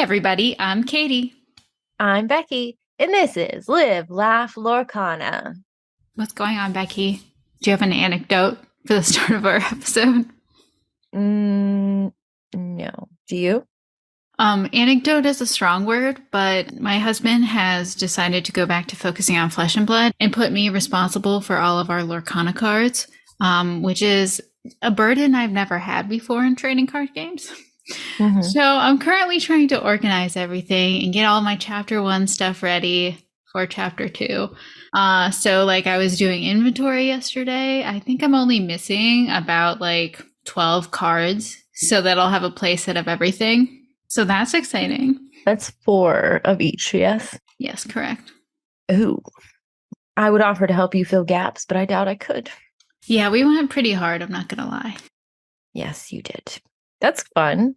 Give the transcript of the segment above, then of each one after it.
everybody. I'm Katie. I'm Becky, and this is Live, Laugh, Lorcana. What's going on, Becky? Do you have an anecdote for the start of our episode? No. Do you? Anecdote is a strong word, but my husband has decided to go back to focusing on flesh and blood and put me responsible for all of our Lorcana cards, which is a burden I've never had before in trading card games. Mm-hmm. So I'm currently trying to organize everything and get all my chapter 1 stuff ready for chapter 2. So I was doing inventory yesterday. I think I'm only missing about 12 cards so that I'll have a play set of everything. So that's exciting. That's 4 of each, yes? Yes, correct. Ooh. I would offer to help you fill gaps, but I doubt I could. Yeah, we went pretty hard, I'm not going to lie. Yes, you did. That's fun.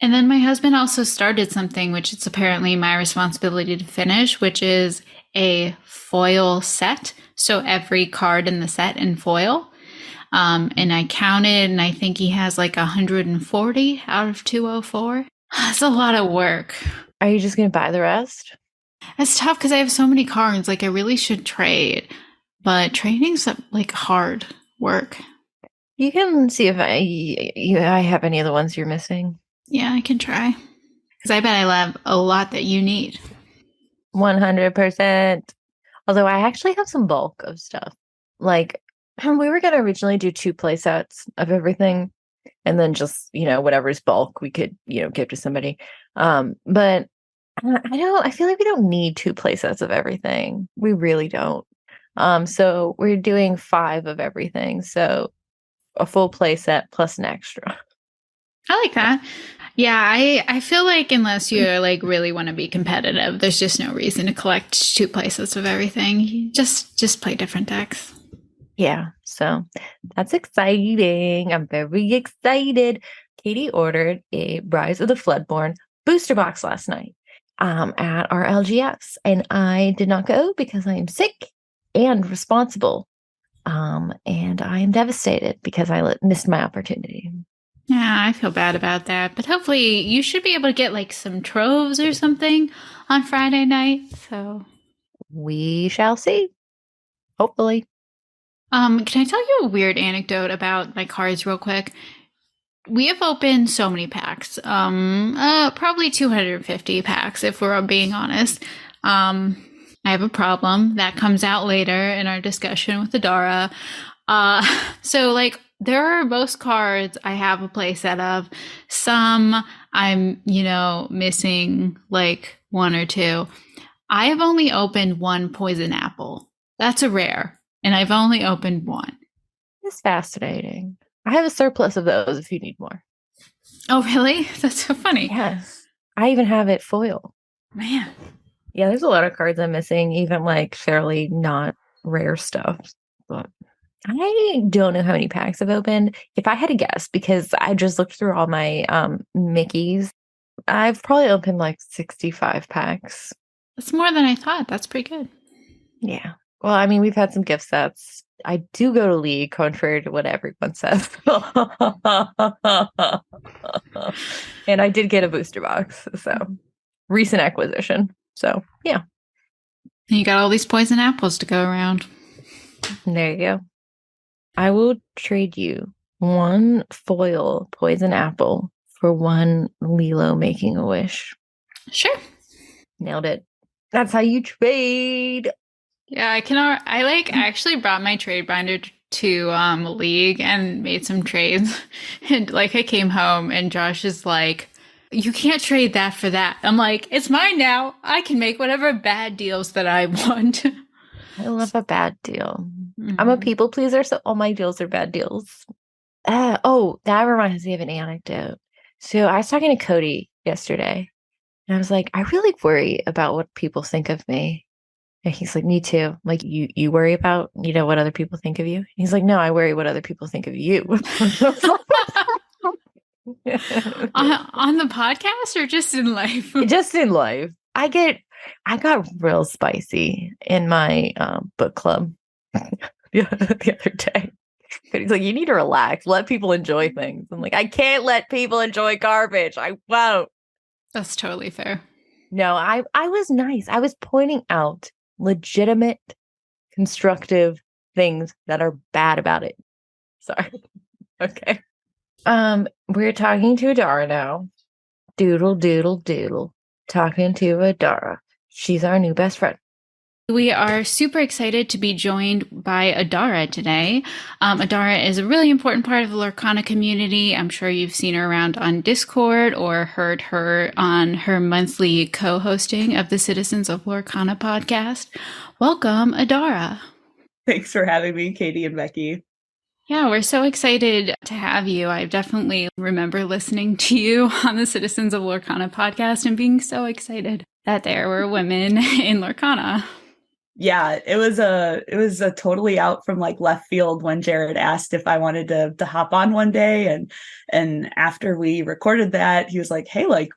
And then my husband also started something, which it's apparently my responsibility to finish, which is a foil set. So every card in the set in foil. And I counted, and I think he has 140 out of 204. That's a lot of work. Are you just going to buy the rest? It's tough because I have so many cards. I really should trade. But trading's hard work. You can see if I have any of the ones you're missing. Yeah, I can try. Because I bet I have a lot that you need. 100%. Although I actually have some bulk of stuff. We were going to originally do 2 play sets of everything. And then just, whatever's bulk we could, give to somebody. But I feel like we don't need 2 play sets of everything. We really don't. So we're doing 5 of everything. So a full play set plus an extra. I like that. Yeah, I feel unless you really want to be competitive, there's just no reason to collect 2 play sets of everything. You just play different decks. Yeah, so that's exciting. I'm very excited. Katie ordered a Rise of the Floodborn booster box last night at our LGS, and I did not go because I am sick and responsible. And I am devastated because I missed my opportunity. Yeah, I feel bad about that. But hopefully you should be able to get some troves or something on Friday night. So we shall see. Hopefully. Can I tell you a weird anecdote about my cards real quick? We have opened so many packs. Probably 250 packs if we're being honest. I have a problem that comes out later in our discussion with Adara. So there are most cards I have a play set of. Some I'm, missing 1 or 2. I have only opened 1 poison apple. That's a rare. And I've only opened 1. It's fascinating. I have a surplus of those if you need more. Oh, really? That's so funny. Yes. I even have it foil. Man. Yeah, there's a lot of cards I'm missing, even fairly not rare stuff. But I don't know how many packs I've opened. If I had to guess, because I just looked through all my Mickeys, I've probably opened 65 packs. That's more than I thought. That's pretty good. Yeah. Well, I mean, we've had some gift sets. I do go to League, contrary to what everyone says. And I did get a booster box. So, recent acquisition. So, yeah. And you got all these poison apples to go around. There you go. I will trade you 1 foil poison apple for 1 Lilo making a wish. Sure. Nailed it. That's how you trade. Yeah, I actually brought my trade binder to League and made some trades. And I came home and Josh is like, you can't trade that for that. I'm like, it's mine now. I can make whatever bad deals that I want. I love a bad deal. Mm-hmm. I'm a people pleaser, so all my deals are bad deals. That reminds me of an anecdote. So I was talking to Cody yesterday, and I was like, I really worry about what people think of me. And he's like, me too. You worry about, what other people think of you? And he's like, no, I worry what other people think of you. On the podcast or just in life? Just in life. I got real spicy in my book club the other day. But he's like, you need to relax. Let people enjoy things. I'm like, I can't let people enjoy garbage. I won't. That's totally fair. No, I was nice. I was pointing out legitimate, constructive things that are bad about it. Sorry. Okay. We're talking to Adara now. Doodle doodle doodle. Talking to Adara. She's our new best friend. We are super excited to be joined by Adara today. Adara is a really important part of the Lorcana community. I'm sure you've seen her around on Discord or heard her on her monthly co-hosting of the Citizens of Lorcana podcast. Welcome, Adara. Thanks for having me, Katie and Becky. Yeah, we're so excited to have you. I definitely remember listening to you on the Citizens of Lorcana podcast and being so excited that there were women in Lorcana. Yeah, it was a totally out from like left field when Jared asked if I wanted to hop on one day, and after we recorded that, he was like, "Hey, like,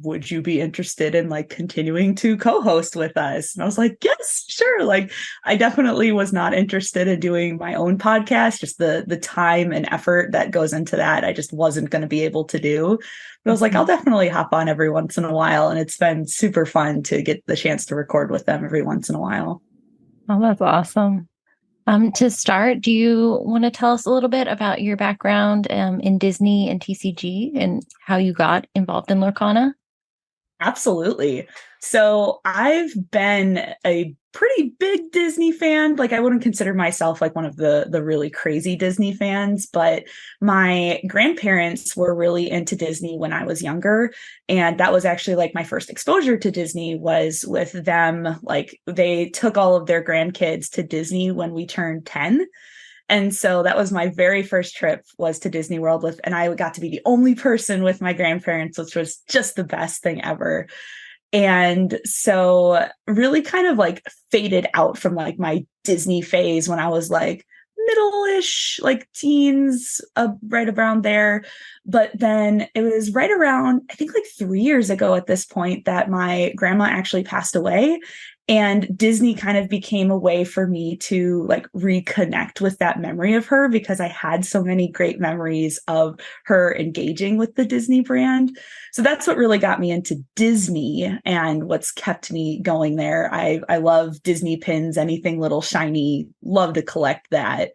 would you be interested in like continuing to co-host with us?" And I was like, "Yes, sure." Like, I definitely was not interested in doing my own podcast, just the time and effort that goes into that. I just wasn't going to be able to do. But I was like, I'll definitely hop on every once in a while, and it's been super fun to get the chance to record with them every once in a while. Oh, that's awesome. To start, do you want to tell us a little bit about your background in Disney and TCG and how you got involved in Lorcana? Absolutely. So I've been a pretty big Disney fan. Like, I wouldn't consider myself like one of the really crazy Disney fans, but my grandparents were really into Disney when I was younger. And that was actually like my first exposure to Disney was with them. Like, they took all of their grandkids to Disney when we turned 10. And so that was my very first trip was to Disney World with, and I got to be the only person with my grandparents, which was just the best thing ever. And so really kind of like faded out from like my Disney phase when I was like middle-ish, like teens, right around there. But then it was right around, I think like 3 years ago at this point that my grandma actually passed away. And Disney kind of became a way for me to like reconnect with that memory of her because I had so many great memories of her engaging with the Disney brand. So that's what really got me into Disney and what's kept me going there. I love Disney pins, anything little shiny, love to collect that.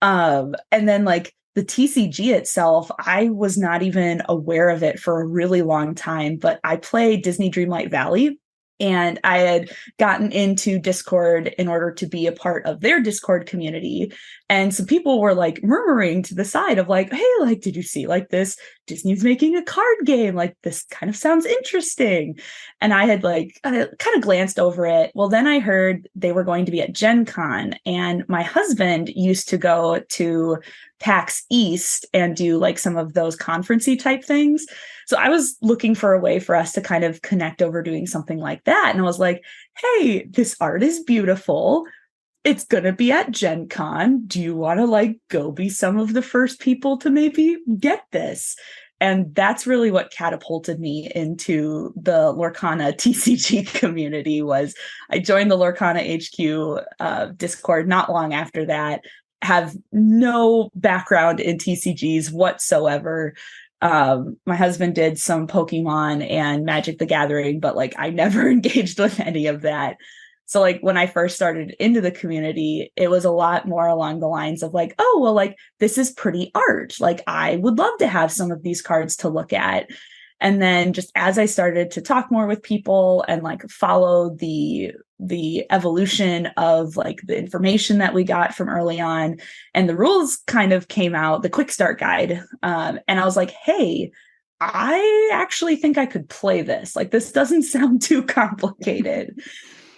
And then like the TCG itself, I was not even aware of it for a really long time, but I play Disney Dreamlight Valley. And I had gotten into Discord in order to be a part of their Discord community. And some people were like murmuring to the side of like, hey, like, did you see like this? Disney's making a card game. Like, this kind of sounds interesting. And I had like kind of glanced over it. Well, then I heard they were going to be at Gen Con. And my husband used to go to PAX East and do like some of those conferencey type things. So I was looking for a way for us to kind of connect over doing something like that. And I was like, hey, this art is beautiful. It's going to be at Gen Con. Do you want to like go be some of the first people to maybe get this? And that's really what catapulted me into the Lorcana TCG community was I joined the Lorcana HQ Discord not long after that, have no background in TCGs whatsoever. My husband did some Pokemon and Magic the Gathering, but like I never engaged with any of that. So like when I first started into the community, it was a lot more along the lines of like, oh, well, like this is pretty art. Like I would love to have some of these cards to look at. And then just as I started to talk more with people and like follow the evolution of like the information that we got from early on and the rules kind of came out, the quick start guide. And I was like, hey, I actually think I could play this. Like, this doesn't sound too complicated.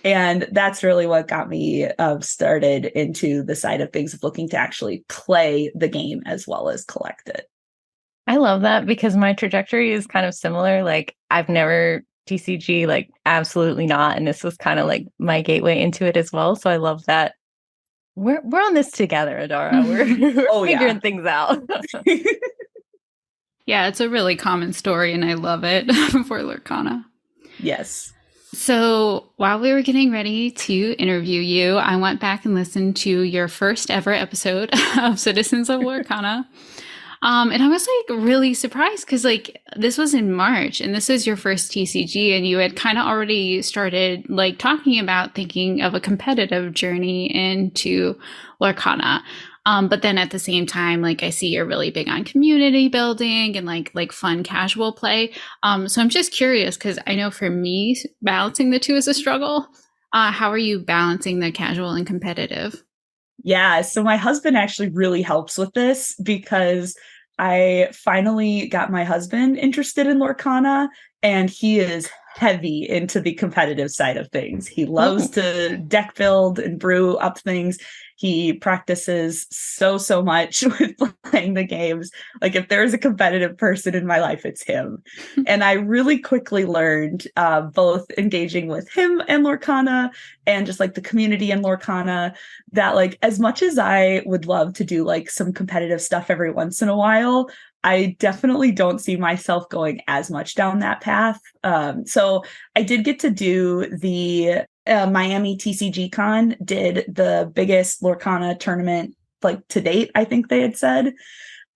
And that's really what got me started into the side of things of looking to actually play the game as well as collect it. I love that because my trajectory is kind of similar. Like I've never TCG, like absolutely not. And this was kind of like my gateway into it as well. So I love that. We're on this together, Adara. We're figuring things out. Yeah, it's a really common story and I love it for Lorcana. Yes. So while we were getting ready to interview you, I went back and listened to your first ever episode of Citizens of Lorcana. And I was like really surprised because like this was in March and this was your first TCG and you had kind of already started like talking about thinking of a competitive journey into Lorcana. But then at the same time, like I see you're really big on community building and like fun casual play. So I'm just curious because I know for me, balancing the two is a struggle. How are you balancing the casual and competitive? Yeah, so my husband actually really helps with this because I finally got my husband interested in Lorcana, and he is heavy into the competitive side of things. He loves Oh, to deck build and brew up things. He practices so much with playing the games. Like if there's a competitive person in my life, it's him. And I really quickly learned both engaging with him and Lorcana and just like the community in Lorcana that like as much as I would love to do like some competitive stuff every once in a while, I definitely don't see myself going as much down that path. So I did get to do the Miami TCG Con, did the biggest Lorcana tournament like to date, I think they had said.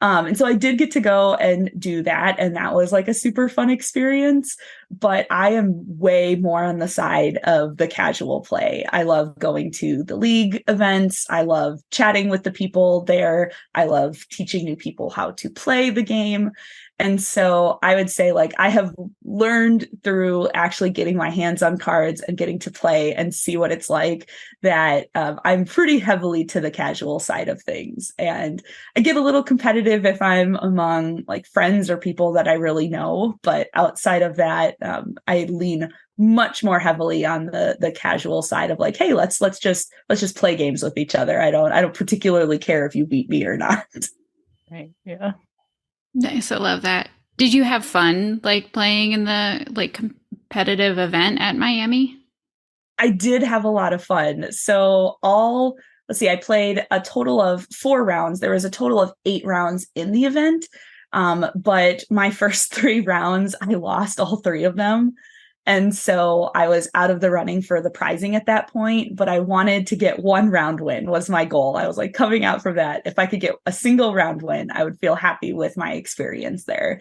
And so I did get to go and do that. And that was like a super fun experience. But I am way more on the side of the casual play. I love going to the league events. I love chatting with the people there. I love teaching new people how to play the game. And so I would say, like, I have learned through actually getting my hands on cards and getting to play and see what it's like that I'm pretty heavily to the casual side of things. And I get a little competitive if I'm among like friends or people that I really know. But outside of that, I lean much more heavily on the casual side of like, hey, let's just play games with each other. I don't particularly care if you beat me or not. right. Yeah. Nice, I love that. Did you have fun like playing in the like competitive event at Miami? I did have a lot of fun. So let's see, I played a total of 4 rounds. There was a total of 8 rounds in the event. But my first 3 rounds, I lost all 3 of them. And so I was out of the running for the prizing at that point, but I wanted to get 1 round win was my goal. I was like coming out from that. If I could get a single round win, I would feel happy with my experience there.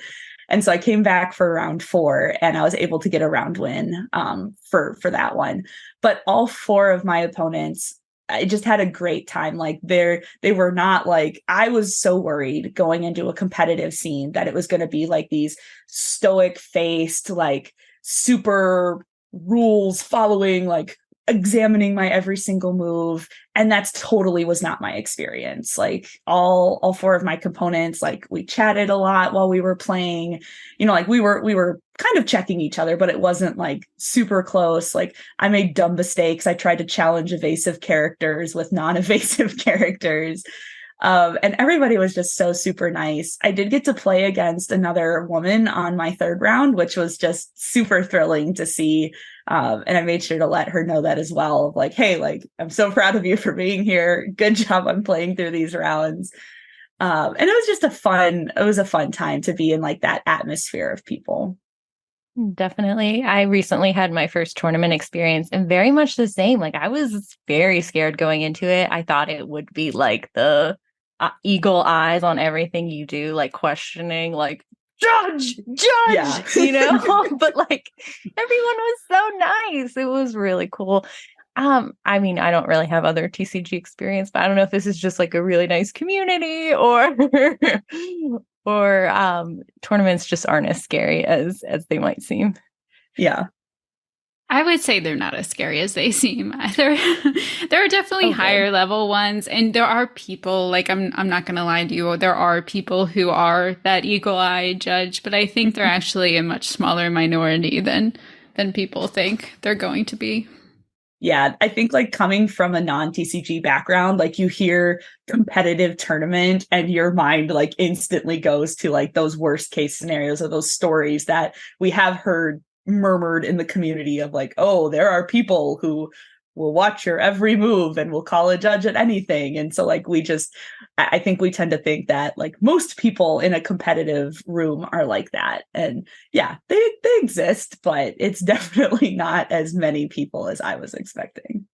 And so I came back for round 4 and I was able to get a round win for that one. But all 4 of my opponents, I just had a great time. Like they were not like, I was so worried going into a competitive scene that it was going to be like these stoic faced, like super rules following, like examining my every single move. And that's totally was not my experience. Like all 4 of my components, like we chatted a lot while we were playing, like we were kind of checking each other, but it wasn't like super close. Like I made dumb mistakes. I tried to challenge evasive characters with non-evasive characters. And everybody was just so super nice. I did get to play against another woman on my 3rd round, which was just super thrilling to see. And I made sure to let her know that as well. Like, hey, like, I'm so proud of you for being here. Good job on playing through these rounds. And it was just a fun time to be in like that atmosphere of people. Definitely. I recently had my first tournament experience and very much the same. Like I was very scared going into it. I thought it would be like the eagle eyes on everything you do, like questioning, like judge, Yeah. but like everyone was so nice. It was really cool. I mean, I don't really have other TCG experience, but I don't know if this is just like a really nice community or or tournaments just aren't as scary as they might seem. Yeah. I would say they're not as scary as they seem either. There are definitely higher level ones, and there are people like I'm not going to lie to you. There are people who are that eagle eye judge, but I think they're actually a much smaller minority than people think they're going to be. Yeah, I think like coming from a non-TCG background, like you hear competitive tournament and your mind like instantly goes to like those worst case scenarios or those stories that we have heard murmured in the community of like, oh, there are people who will watch your every move and will call a judge at anything. And so like I think we tend to think that like most people in a competitive room are like that. And yeah, they exist, but it's definitely not as many people as I was expecting.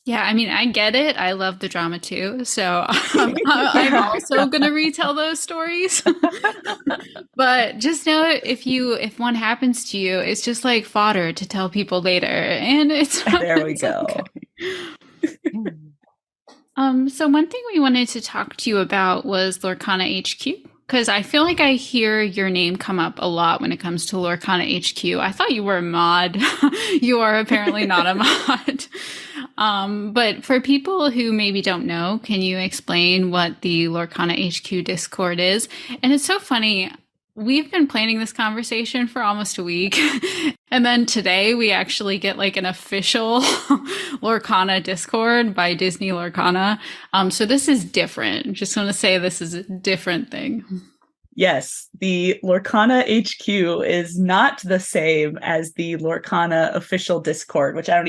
Yeah, I mean, I get it. I love the drama too. So I'm also going to retell those stories. But just know if one happens to you, it's just like fodder to tell people later. And There we it's go. okay. So one thing we wanted to talk to you about was Lorcana HQ. Because I feel like I hear your name come up a lot when it comes to Lorcana HQ. I thought you were a mod. You are apparently not a mod. But for people who maybe don't know, can you explain what the Lorcana HQ Discord is? And it's so funny. We've been planning this conversation for almost a week. And then today we actually get like an official Lorcana Discord by Disney Lorcana. So this is different. Just want to say this is a different thing. Yes, the Lorcana HQ is not the same as the Lorcana official Discord, which I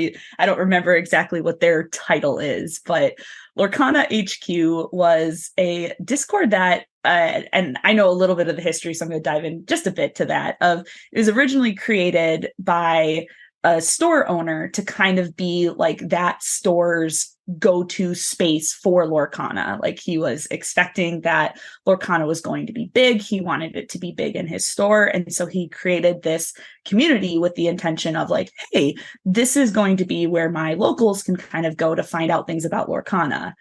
don't remember exactly what their title is, but Lorcana HQ was a Discord that and I know a little bit of the history, so I'm going to dive in just a bit to that. It was originally created by a store owner to kind of be like that store's go-to space for Lorcana. Like he was expecting that Lorcana was going to be big. He wanted it to be big in his store. And so he created this community with the intention of like, hey, this is going to be where my locals can kind of go to find out things about Lorcana.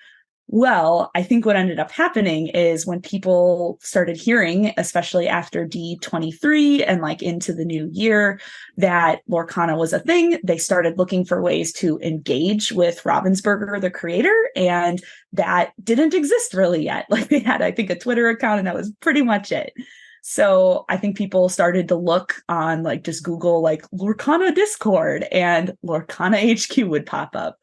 Well, I think what ended up happening is when people started hearing, especially after D23 and like into the new year, that Lorcana was a thing, they started looking for ways to engage with Ravensburger, the creator, and that didn't exist really yet. Like they had, I think, a Twitter account, and that was pretty much it. So I think people started to look on like just Google like Lorcana Discord, and Lorcana HQ would pop up.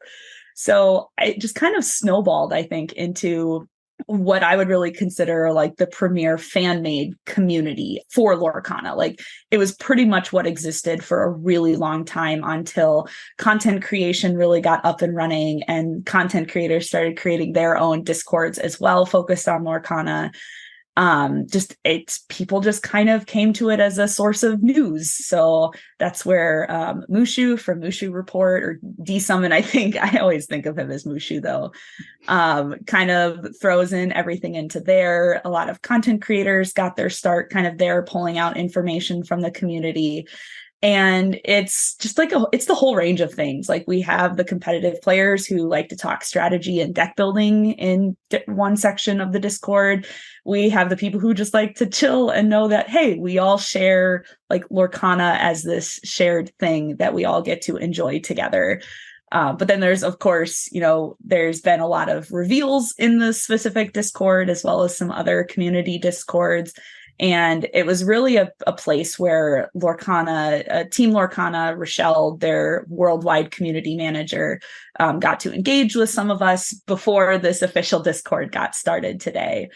So it just kind of snowballed, I think, into what I would really consider like the premier fan-made community for Lorcana. Like it was pretty much what existed for a really long time until content creation really got up and running and content creators started creating their own Discords as well, focused on Lorcana. People just kind of came to it as a source of news. So that's where Mushu from Mushu Report, or D-Summon, I think, I always think of him as Mushu though, kind of throws in everything into there. A lot of content creators got their start kind of there, pulling out information from the community. And it's just like it's the whole range of things. Like we have the competitive players who like to talk strategy and deck building in one section of the Discord. We have the people who just like to chill and know that, hey, we all share like Lorcana as this shared thing that we all get to enjoy together. But then there's, of course, there's been a lot of reveals in the specific Discord, as well as some other community Discords. And it was really a place where Lorcana, Team Lorcana, Rochelle, their worldwide community manager, got to engage with some of us before this official Discord got started today.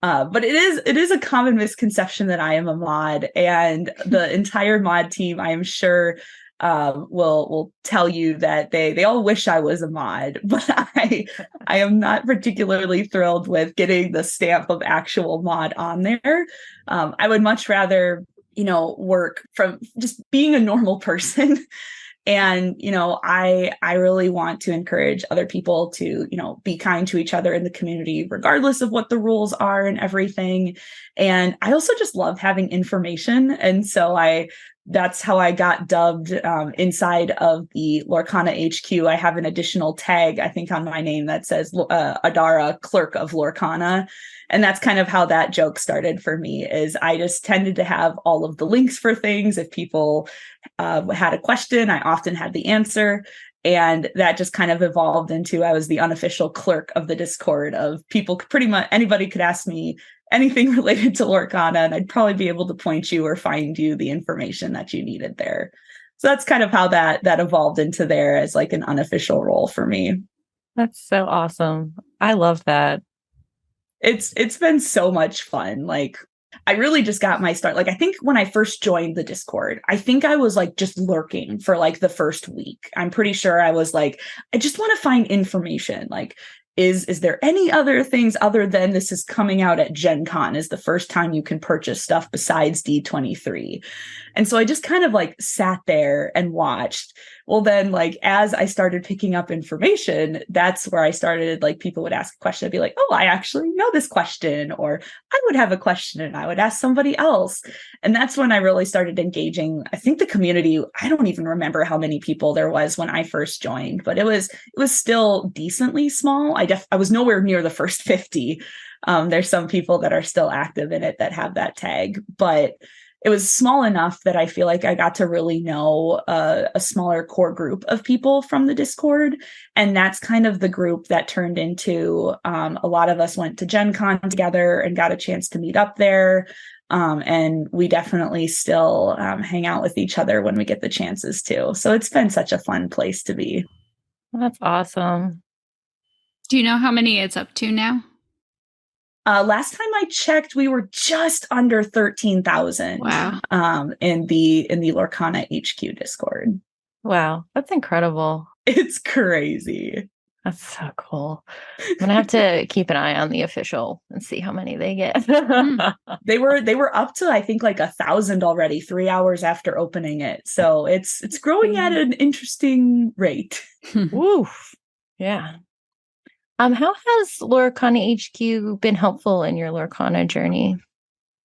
But it is a common misconception that I am a mod, and the entire mod team, I am sure, will tell you that they all wish I was a mod, but I am not particularly thrilled with getting the stamp of actual mod on there. I would much rather, work from just being a normal person. And, I really want to encourage other people to, be kind to each other in the community, regardless of what the rules are and everything. And I also just love having information. And so that's how I got dubbed inside of the Lorcana HQ. I have an additional tag, I think, on my name that says Adara, Clerk of Lorcana. And that's kind of how that joke started for me, is I just tended to have all of the links for things. If people had a question, I often had the answer. And that just kind of evolved into, I was the unofficial clerk of the Discord of people. Pretty much anybody could ask me anything related to Lorcana, and I'd probably be able to point you or find you the information that you needed there. So that's kind of how that evolved into there as like an unofficial role for me. That's so awesome. I love that. It's been so much fun. Like I really just got my start. Like I think when I first joined the Discord, I think I was like just lurking for like the first week. I'm pretty sure I was like, I just want to find information. Like, is there any other things other than this is coming out at Gen Con, is the first time you can purchase stuff besides D23. And so I just kind of like sat there and watched. Well, then like as I started picking up information, that's where I started like people would ask a question. I'd be like, oh, I actually know this question, or I would have a question and I would ask somebody else. And that's when I really started engaging. I think the community, I don't even remember how many people there was when I first joined, but it was still decently small. I was nowhere near the first 50. There's some people that are still active in it that have that tag, but it was small enough that I feel like I got to really know a smaller core group of people from the Discord. And that's kind of the group that turned into a lot of us went to Gen Con together and got a chance to meet up there. And we definitely still hang out with each other when we get the chances to. So it's been such a fun place to be. That's awesome. Do you know how many it's up to now? Last time I checked, we were just under 13,000. Wow. In the Lorcana HQ Discord. Wow, that's incredible. It's crazy. That's so cool. I'm gonna have to keep an eye on the official and see how many they get. They were up to I think like 1,000 already 3 hours after opening it. So it's growing at an interesting rate. Woof. Yeah. How has Lorcana HQ been helpful in your Lorcana journey?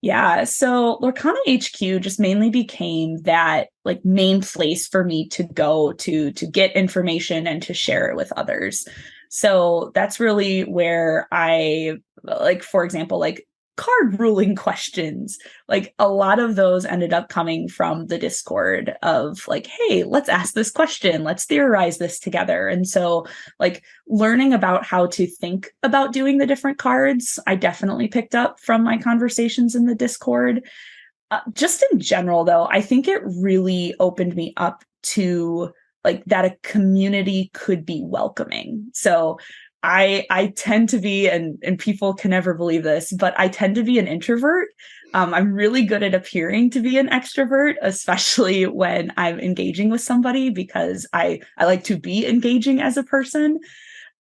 Yeah, so Lorcana HQ just mainly became that like main place for me to go to get information and to share it with others. So that's really where I like, for example, like card ruling questions, like a lot of those ended up coming from the Discord of like, hey, let's ask this question, let's theorize this together. And so like learning about how to think about doing the different cards, I definitely picked up from my conversations in the Discord. Just in general, though, I think it really opened me up to like that a community could be welcoming. So I tend to be, and people can never believe this, but I tend to be an introvert. I'm really good at appearing to be an extrovert, especially when I'm engaging with somebody, because I like to be engaging as a person.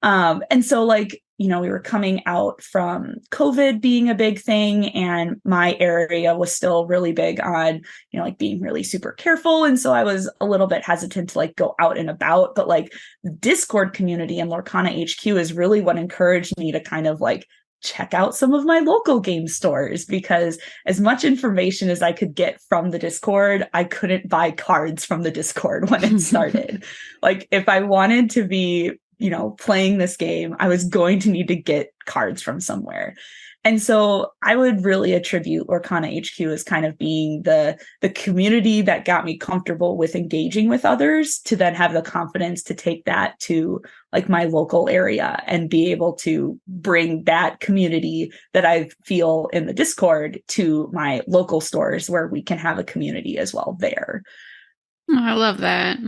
And so like, you know, we were coming out from COVID being a big thing, and my area was still really big on, you know, like being really super careful. And so I was a little bit hesitant to like go out and about, but like the Discord community and Lorcana HQ is really what encouraged me to kind of like check out some of my local game stores, because as much information as I could get from the Discord, I couldn't buy cards from the Discord when it started. Like if I wanted to be, you know, playing this game, I was going to need to get cards from somewhere. And so I would really attribute Lorcana HQ as kind of being the community that got me comfortable with engaging with others, to then have the confidence to take that to like my local area and be able to bring that community that I feel in the Discord to my local stores, where we can have a community as well there. Oh, I love that.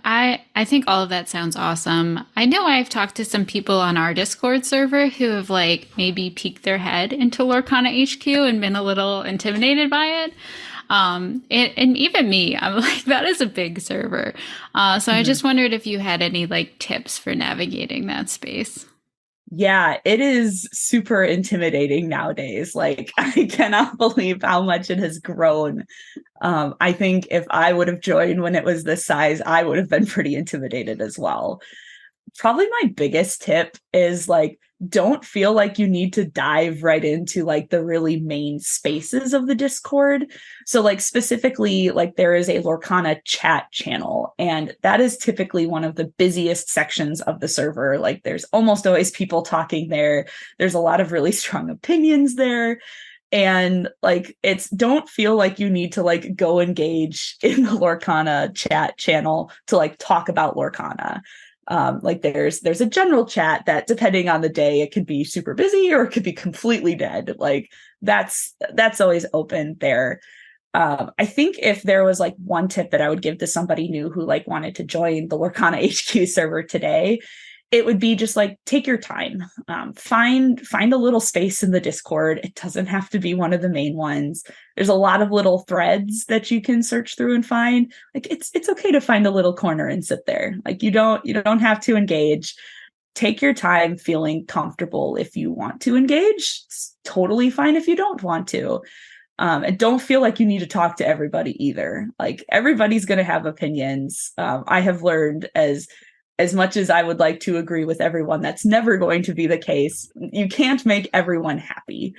I think all of that sounds awesome. I know I've talked to some people on our Discord server who have like maybe peeked their head into Lorcana HQ and been a little intimidated by it. And even me, I'm like, that is a big server. So I just wondered if you had any like tips for navigating that space. Yeah, it is super intimidating nowadays. Like, I cannot believe how much it has grown. I think if I would have joined when it was this size, I would have been pretty intimidated as well. Probably my biggest tip is like, don't feel like you need to dive right into like the really main spaces of the Discord. So like specifically, like there is a Lorcana chat channel, and that is typically one of the busiest sections of the server. Like there's almost always people talking there. There's a lot of really strong opinions there. And like, don't feel like you need to like go engage in the Lorcana chat channel to like talk about Lorcana. Like there's a general chat that, depending on the day, it could be super busy or it could be completely dead. Like that's always open there. I think if there was like one tip that I would give to somebody new who like wanted to join the Lorcana HQ server today, it would be just like, take your time. Find a little space in the Discord. It doesn't have to be one of the main ones. There's a lot of little threads that you can search through and find. Like it's okay to find a little corner and sit there. Like you don't have to engage. Take your time feeling comfortable if you want to engage. It's totally fine if you don't want to. And don't feel like you need to talk to everybody either. Like everybody's going to have opinions. I have learned as much as I would like to agree with everyone, that's never going to be the case. You can't make everyone happy.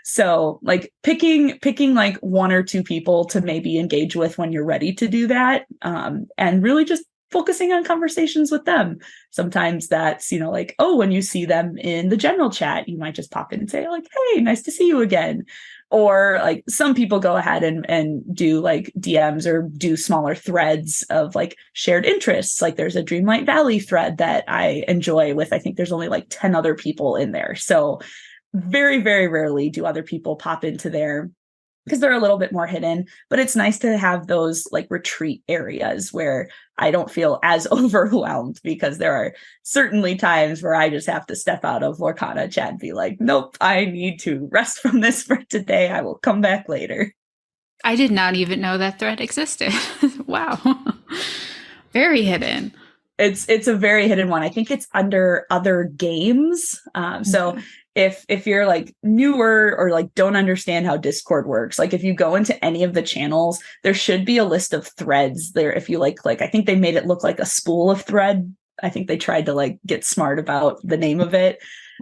So like picking like one or two people to maybe engage with when you're ready to do that. And really just focusing on conversations with them. Sometimes that's, like, oh, when you see them in the general chat, you might just pop in and say like, hey, nice to see you again. Or like some people go ahead and do like DMs or do smaller threads of like shared interests. Like there's a Dreamlight Valley thread that I enjoy with, I think there's only like 10 other people in there. So very, very rarely do other people pop into there because they're a little bit more hidden, but it's nice to have those like retreat areas where I don't feel as overwhelmed, because there are certainly times where I just have to step out of Lorcana chat and be like, nope, I need to rest from this for today. I will come back later. I did not even know that thread existed. Wow. Very hidden. It's a very hidden one. I think it's under other games. So if you're like newer or like don't understand how Discord works, like if you go into any of the channels, there should be a list of threads there. If you like, I think they made it look like a spool of thread. I think they tried to like get smart about the name of it.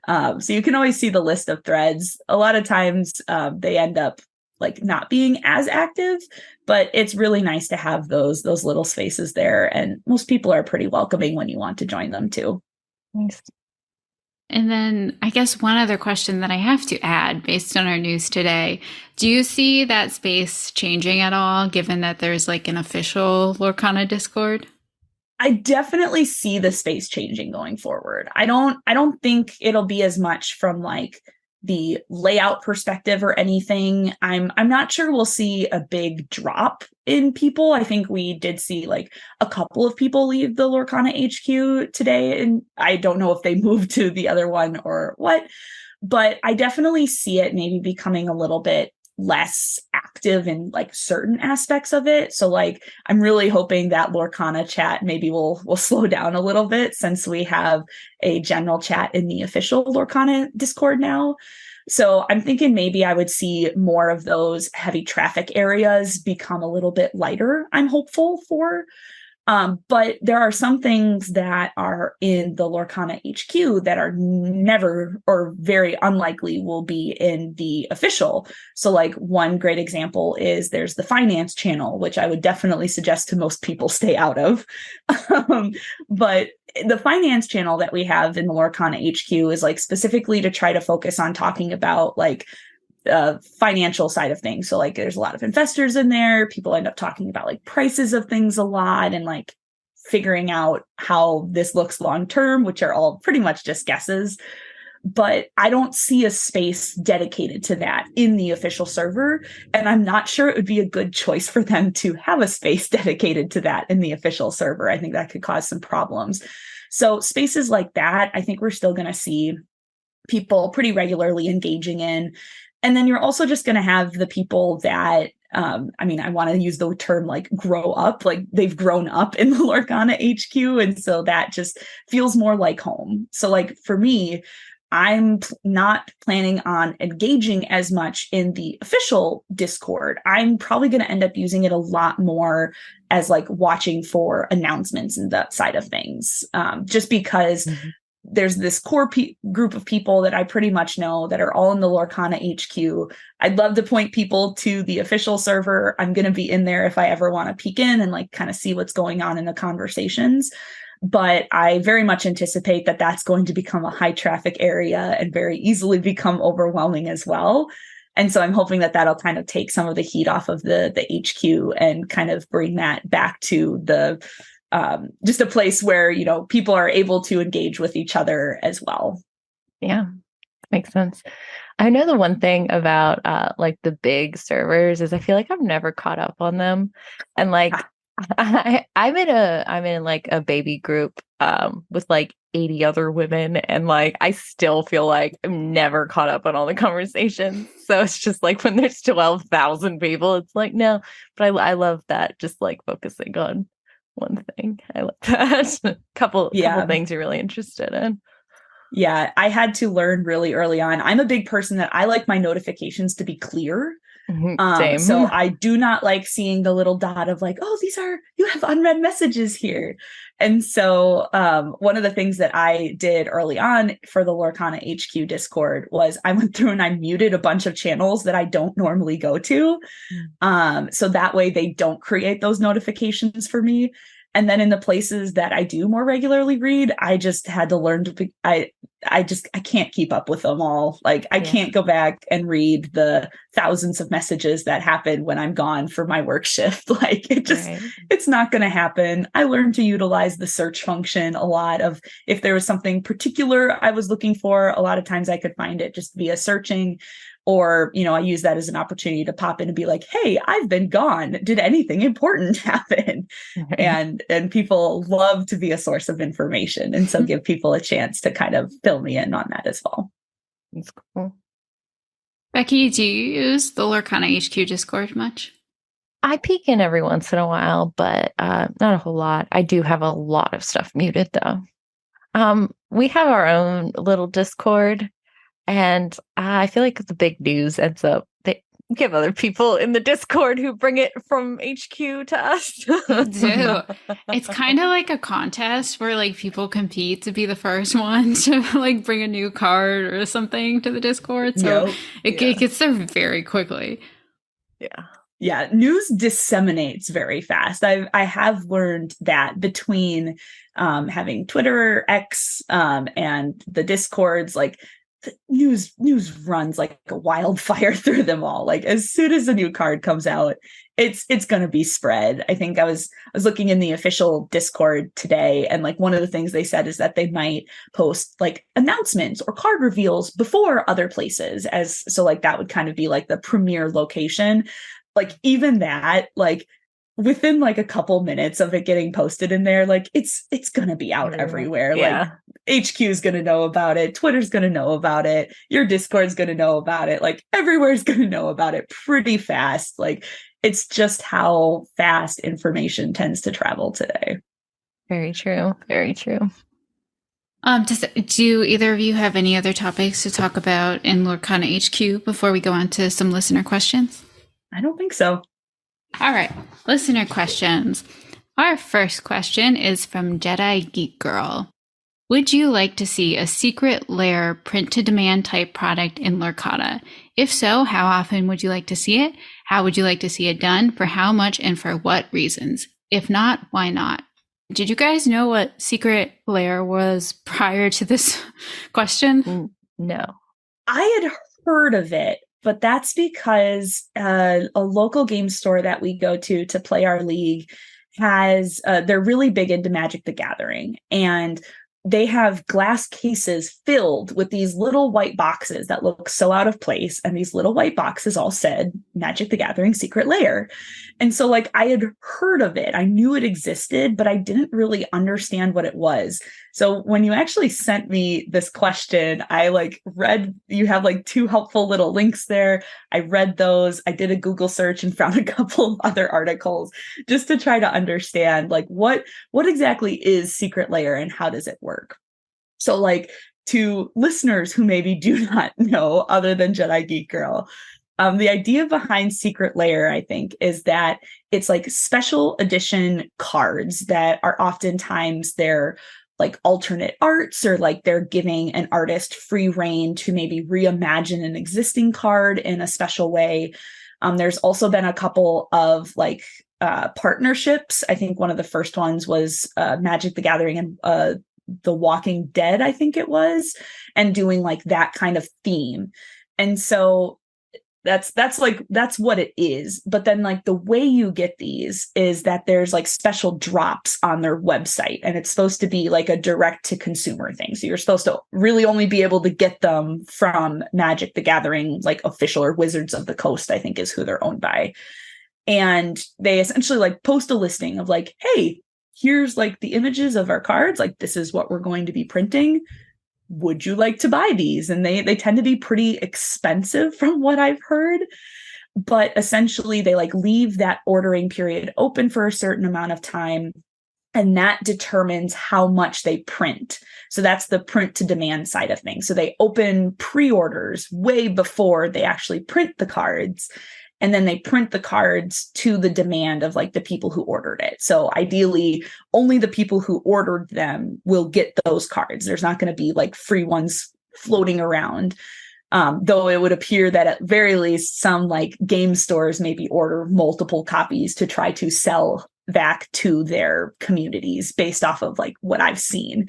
So you can always see the list of threads. A lot of times they end up like not being as active, but it's really nice to have those little spaces there. And most people are pretty welcoming when you want to join them too. Nice. And then I guess one other question that I have to add based on our news today, do you see that space changing at all, given that there's like an official Lorcana Discord? I definitely see the space changing going forward. I don't think it'll be as much from like the layout perspective or anything. I'm not sure we'll see a big drop in people. I think we did see like a couple of people leave the Lorcana HQ today, and I don't know if they moved to the other one or what, but I definitely see it maybe becoming a little bit less active in like certain aspects of it. So like I'm really hoping that Lorcana chat maybe will slow down a little bit, since we have a general chat in the official Lorcana Discord now. So I'm thinking maybe I would see more of those heavy traffic areas become a little bit lighter, I'm hopeful for. But there are some things that are in the Lorcana HQ that are never or very unlikely will be in the official. So like one great example is there's the finance channel, which I would definitely suggest to most people stay out of. But the finance channel that we have in the Lorcana HQ is like specifically to try to focus on talking about like financial side of things. So like there's a lot of investors in there. People end up talking about like prices of things a lot and like figuring out how this looks long term, which are all pretty much just guesses. But I don't see a space dedicated to that in the official server. And I'm not sure it would be a good choice for them to have a space dedicated to that in the official server. I think that could cause some problems. So spaces like that, I think we're still going to see people pretty regularly engaging in. And then you're also just going to have the people that, I want to use the term like grow up, like they've grown up in the Lorcana HQ. And so that just feels more like home. So like for me, I'm not planning on engaging as much in the official Discord. I'm probably going to end up using it a lot more as like watching for announcements and that side of things, just because there's this core group of people that I pretty much know that are all in the Lorcana HQ. I'd love to point people to the official server. I'm going to be in there if I ever want to peek in and like kind of see what's going on in the conversations. But I very much anticipate that that's going to become a high traffic area and very easily become overwhelming as well. And so I'm hoping that that'll kind of take some of the heat off of the HQ and kind of bring that back to the just a place where, people are able to engage with each other as well. Yeah, makes sense. I know the one thing about like the big servers is I feel like I've never caught up on them. And like I'm in like a baby group with like 80 other women, and like I still feel like I'm never caught up on all the conversations. So it's just like when there's 12,000 people, it's like no, but I love that, just like focusing on one thing. I like that. couple things you're really interested in. Yeah, I had to learn really early on. I'm a big person that I like my notifications to be clear. Same. So I do not like seeing the little dot of like, oh, you have unread messages here. And so one of the things that I did early on for the Lorcana HQ Discord was I went through and I muted a bunch of channels that I don't normally go to. So that way they don't create those notifications for me. And then in the places that I do more regularly read, I just had to learn to be, I can't keep up with them all. Like I can't go back and read the thousands of messages that happen when I'm gone for my work shift. Like it's not going to happen. I learned to utilize the search function a lot of if there was something particular I was looking for, a lot of times I could find it just via searching. Or, I use that as an opportunity to pop in and be like, hey, I've been gone. Did anything important happen? And people love to be a source of information. And so give people a chance to kind of fill me in on that as well. That's cool. Becky, do you use the Lorcana HQ Discord much? I peek in every once in a while, but not a whole lot. I do have a lot of stuff muted, though. We have our own little Discord. And I feel like the big news ends up they give other people in the Discord who bring it from HQ to us. They do. It's kind of like a contest where like people compete to be the first one to like bring a new card or something to the Discord. So it gets there very quickly. Yeah. Yeah, news disseminates very fast. I have learned that between having Twitter, X, and the Discords, like the news runs like a wildfire through them all. Like as soon as a new card comes out, it's going to be spread. I think I was looking in the official Discord today, and like one of the things they said is that they might post like announcements or card reveals before other places, so like that would kind of be like the premier location. Like even that, like within like a couple minutes of it getting posted in there, like it's gonna be out everywhere. Like HQ is gonna know about it, Twitter's gonna know about it, your Discord's gonna know about it, like everywhere's gonna know about it pretty fast. Like it's just how fast information tends to travel today. Very true. Very true. Do either of you have any other topics to talk about in Lorcana HQ before we go on to some listener questions? I don't think so. All right, listener questions. Our first question is from Jedi Geek Girl. Would you like to see a Secret Lair print-to-demand type product in Lorcana? If so, how often would you like to see it? How would you like to see it done? For how much and for what reasons? If not, why not? Did you guys know what Secret Lair was prior to this question? No. I had heard of it, but that's because a local game store that we go to play our league they're really big into Magic the Gathering, and they have glass cases filled with these little white boxes that look so out of place. And these little white boxes all said Magic the Gathering Secret Lair. And so like I had heard of it. I knew it existed, but I didn't really understand what it was. So when you actually sent me this question, I like read, you have like 2 helpful little links there. I read those. I did a Google search and found a couple of other articles just to try to understand like what exactly is Secret Lair and how does it work? So like to listeners who maybe do not know other than Jedi Geek Girl, the idea behind Secret Lair, I think, is that it's like special edition cards that are oftentimes they're like alternate arts, or like they're giving an artist free reign to maybe reimagine an existing card in a special way. There's also been a couple of like partnerships. I think one of the first ones was Magic the Gathering and The Walking Dead, I think it was, and doing like that kind of theme. And so that's what it is. But then like the way you get these is that there's like special drops on their website, and it's supposed to be like a direct to consumer thing. So you're supposed to really only be able to get them from Magic the Gathering, like official, or Wizards of the Coast, I think is who they're owned by. And they essentially like post a listing of like, hey, here's like the images of our cards. Like this is what we're going to be printing. Would you like to buy these? And they tend to be pretty expensive from what I've heard, but essentially they like leave that ordering period open for a certain amount of time, and that determines how much they print. So that's the print to demand side of things. So they open pre-orders way before they actually print the cards. and then they print the cards to the demand of like the people who ordered it. So ideally, only the people who ordered them will get those cards. There's not going to be like free ones floating around. Though it would appear that at very least some like game stores maybe order multiple copies to try to sell back to their communities based off of like what I've seen.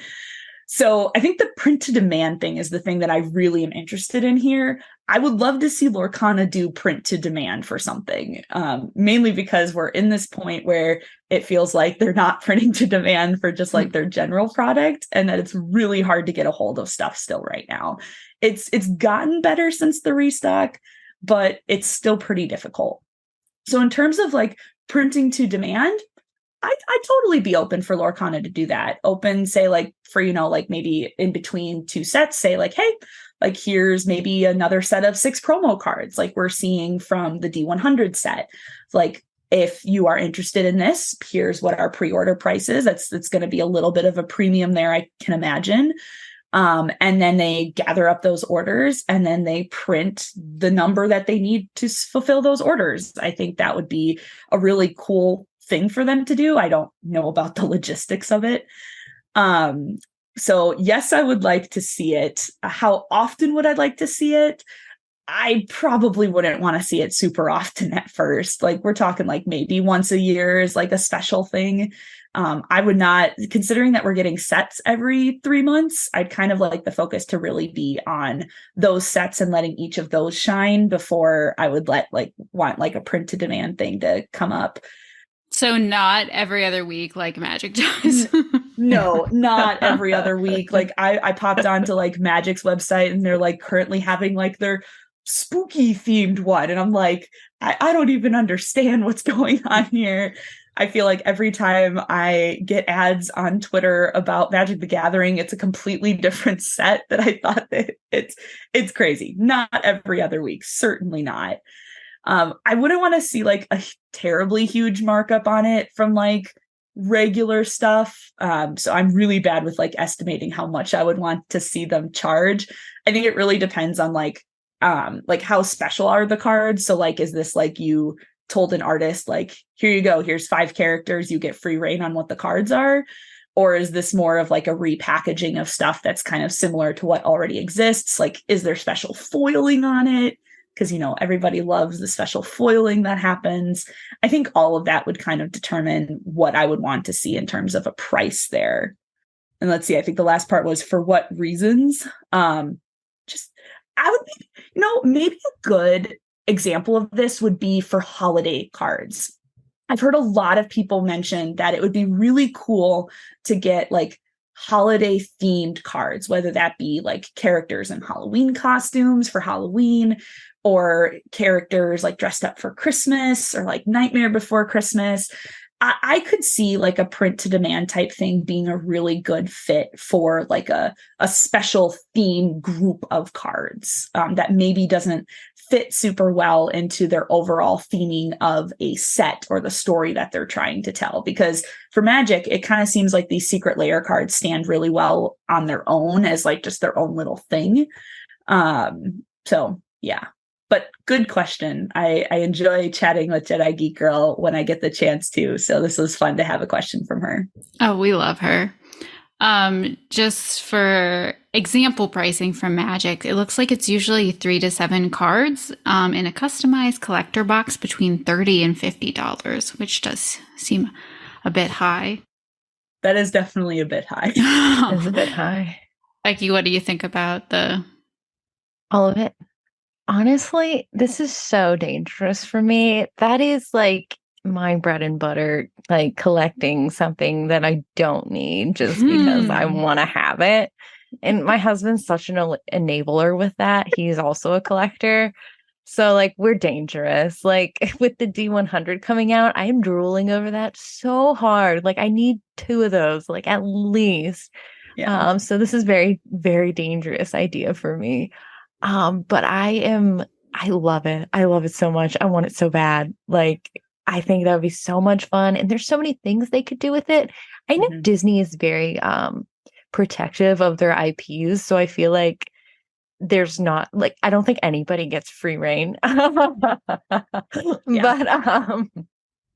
So I think the print to demand thing is the thing that I really am interested in here. I would love to see Lorcana do print to demand for something, mainly because we're in this point where it feels like they're not printing to demand for just like their general product, and that it's really hard to get a hold of stuff still right now. It's gotten better since the restock, but it's still pretty difficult. So in terms of like printing to demand, I'd totally be open for Lorcana to do that. Open, say, like, for, you know, like maybe in between two sets, say, like, hey, like, here's maybe another set of 6 promo cards, like we're seeing from the D100 set. Like, if you are interested in this, here's what our pre-order price is. It's going to be a little bit of a premium there, I can imagine. And then they gather up those orders and then they print the number that they need to fulfill those orders. I think that would be a really cool thing for them to do. I don't know about the logistics of it. So yes, I would like to see it. How often would I like to see it? I probably wouldn't want to see it super often at first. Like we're talking like maybe once a year is like a special thing. I would not, considering that we're getting sets every 3 months, I'd kind of like the focus to really be on those sets and letting each of those shine before I would want like a print to demand thing to come up. So not every other week like Magic does. No, not every other week. Like I popped onto like Magic's website and they're like currently having like their spooky themed one. And I'm like, I don't even understand what's going on here. I feel like every time I get ads on Twitter about Magic the Gathering, it's a completely different set that I thought that it's crazy. Not every other week. Certainly not. I wouldn't want to see like a terribly huge markup on it from like regular stuff. So I'm really bad with like estimating how much I would want to see them charge. I think it really depends on like how special are the cards. So like, is this like you told an artist like, here you go, here's 5 characters, you get free reign on what the cards are? Or is this more of like a repackaging of stuff that's kind of similar to what already exists? Like, is there special foiling on it? Because, you know, everybody loves the special foiling that happens. I think all of that would kind of determine what I would want to see in terms of a price there. And let's see, I think the last part was for what reasons? I would think, you know, maybe a good example of this would be for holiday cards. I've heard a lot of people mention that it would be really cool to get like holiday themed cards, whether that be like characters in Halloween costumes for Halloween, or characters like dressed up for Christmas, or like Nightmare Before Christmas. I could see like a print to demand type thing being a really good fit for like a special theme group of cards that maybe doesn't fit super well into their overall theming of a set or the story that they're trying to tell. Because for Magic, it kind of seems like these Secret Lair cards stand really well on their own as like just their own little thing. So yeah. But good question. I enjoy chatting with Jedi Geek Girl when I get the chance to. So this was fun to have a question from her. Oh, we love her. Just for example pricing from Magic, it looks like it's usually 3 to 7 cards in a customized collector box between $30 and $50, which does seem a bit high. That is definitely a bit high. It's a bit high. Becky, what do you think about all of it? Honestly, this is so dangerous for me. That is like my bread and butter, like collecting something that I don't need just because I want to have it. And my husband's such an enabler with that. He's also a collector. So like we're dangerous. Like with the D100 coming out, I am drooling over that so hard. Like I need 2 of those, like at least. Yeah. So this is very, very dangerous idea for me. But I love it. I love it so much. I want it so bad. Like, I think that would be so much fun. And there's so many things they could do with it. I know Disney is very protective of their IPs. So I feel like there's not like, I don't think anybody gets free reign. But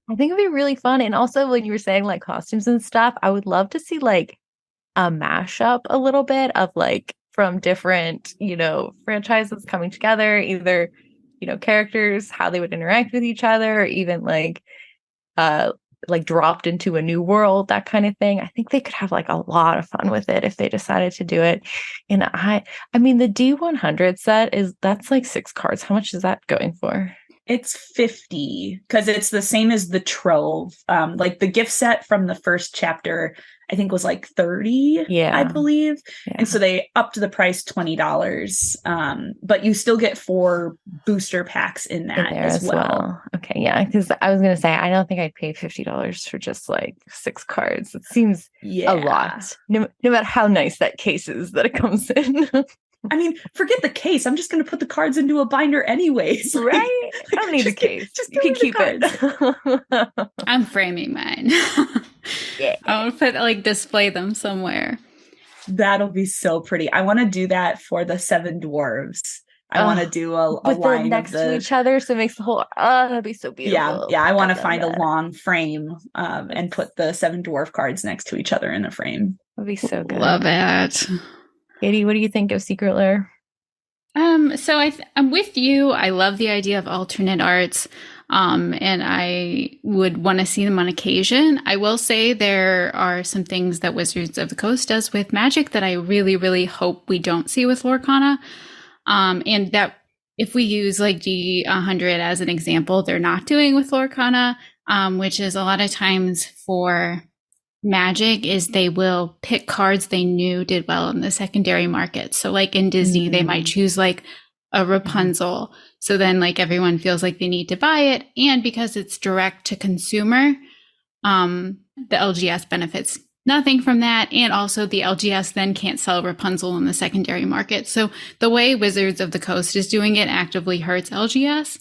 I think it'd be really fun. And also when you were saying like costumes and stuff, I would love to see like a mashup a little bit of like from different, franchises coming together, either, characters, how they would interact with each other, or even like dropped into a new world, that kind of thing. I think they could have like a lot of fun with it if they decided to do it. And I mean, the D100 set that's like 6 cards. How much is that going for? It's 50 because it's the same as the Trove. Like the gift set from the first chapter, I think was like 30, I believe. Yeah. And so they upped the price $20. But you still get 4 booster packs in that as well. Okay, yeah, because I was gonna say I don't think I'd pay $50 for just like 6 cards. It seems a lot. No matter how nice that case is that it comes in. I mean, forget the case. I'm just going to put the cards into a binder anyways. Right? I don't need the case. You can keep it. I'm framing mine. Yeah. I'll display them somewhere. That'll be so pretty. I want to do that for the 7 dwarves. I want to do a with line them next to each other, so it makes the whole. That'd be so beautiful. Yeah. I want to find a long frame and put the 7 dwarf cards next to each other in a frame. That'd be so good. Love it. Katie, what do you think of Secret Lair? So I'm with you. I love the idea of alternate arts, and I would want to see them on occasion. I will say there are some things that Wizards of the Coast does with Magic that I really, really hope we don't see with Lorcana, and that if we use like D100 as an example, they're not doing with Lorcana, which is a lot of times for Magic is they will pick cards they knew did well in the secondary market. So like in Disney, they might choose like a Rapunzel. So then like everyone feels like they need to buy it. And because it's direct to consumer, the LGS benefits nothing from that. And also the LGS then can't sell Rapunzel in the secondary market. So the way Wizards of the Coast is doing it actively hurts LGS.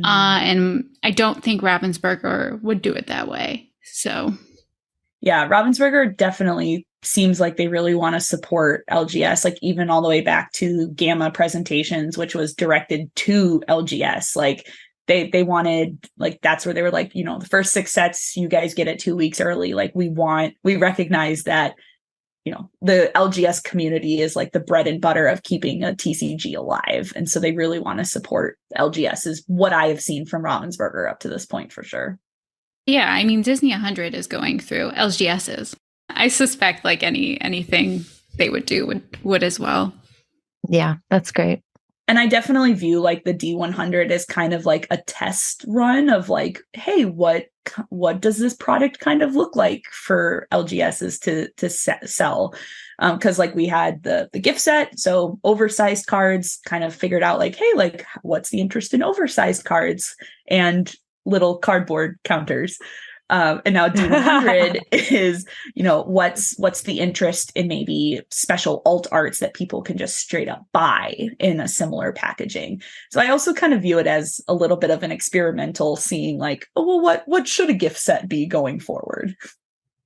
And I don't think Ravensburger would do it that way. So yeah, Ravensburger definitely seems like they really want to support LGS, like even all the way back to Gamma Presentations, which was directed to LGS. Like they wanted, like, that's where they were like, the first 6 sets, you guys get it 2 weeks early. Like we recognize that, the LGS community is like the bread and butter of keeping a TCG alive. And so they really want to support LGS is what I have seen from Ravensburger up to this point for sure. Yeah, I mean, Disney 100 is going through LGSs. I suspect like anything they would do would as well. Yeah, that's great. And I definitely view like the D100 as kind of like a test run of like, hey, what does this product kind of look like for LGSs to sell? Because like we had the gift set, so oversized cards, kind of figured out like, hey, like what's the interest in oversized cards and little cardboard counters. And now D100 is, what's the interest in maybe special alt arts that people can just straight up buy in a similar packaging. So I also kind of view it as a little bit of an experimental seeing like, oh, well, what should a gift set be going forward?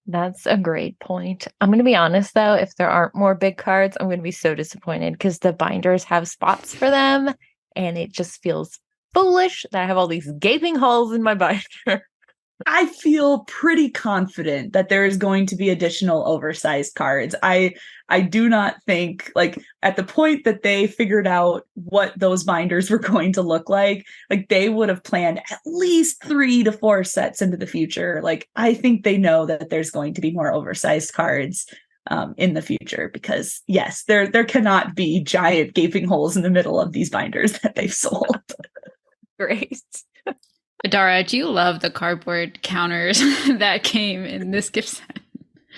That's a great point. I'm going to be honest, though, if there aren't more big cards, I'm going to be so disappointed because the binders have spots for them and it just feels foolish that I have all these gaping holes in my binder. I feel pretty confident that there is going to be additional oversized cards. I do not think, like, at the point that they figured out what those binders were going to look like they would have planned at least 3 to 4 sets into the future. Like, I think they know that there's going to be more oversized cards in the future because, yes, there cannot be giant gaping holes in the middle of these binders that they've sold. Great. Adara, do you love the cardboard counters that came in this gift set?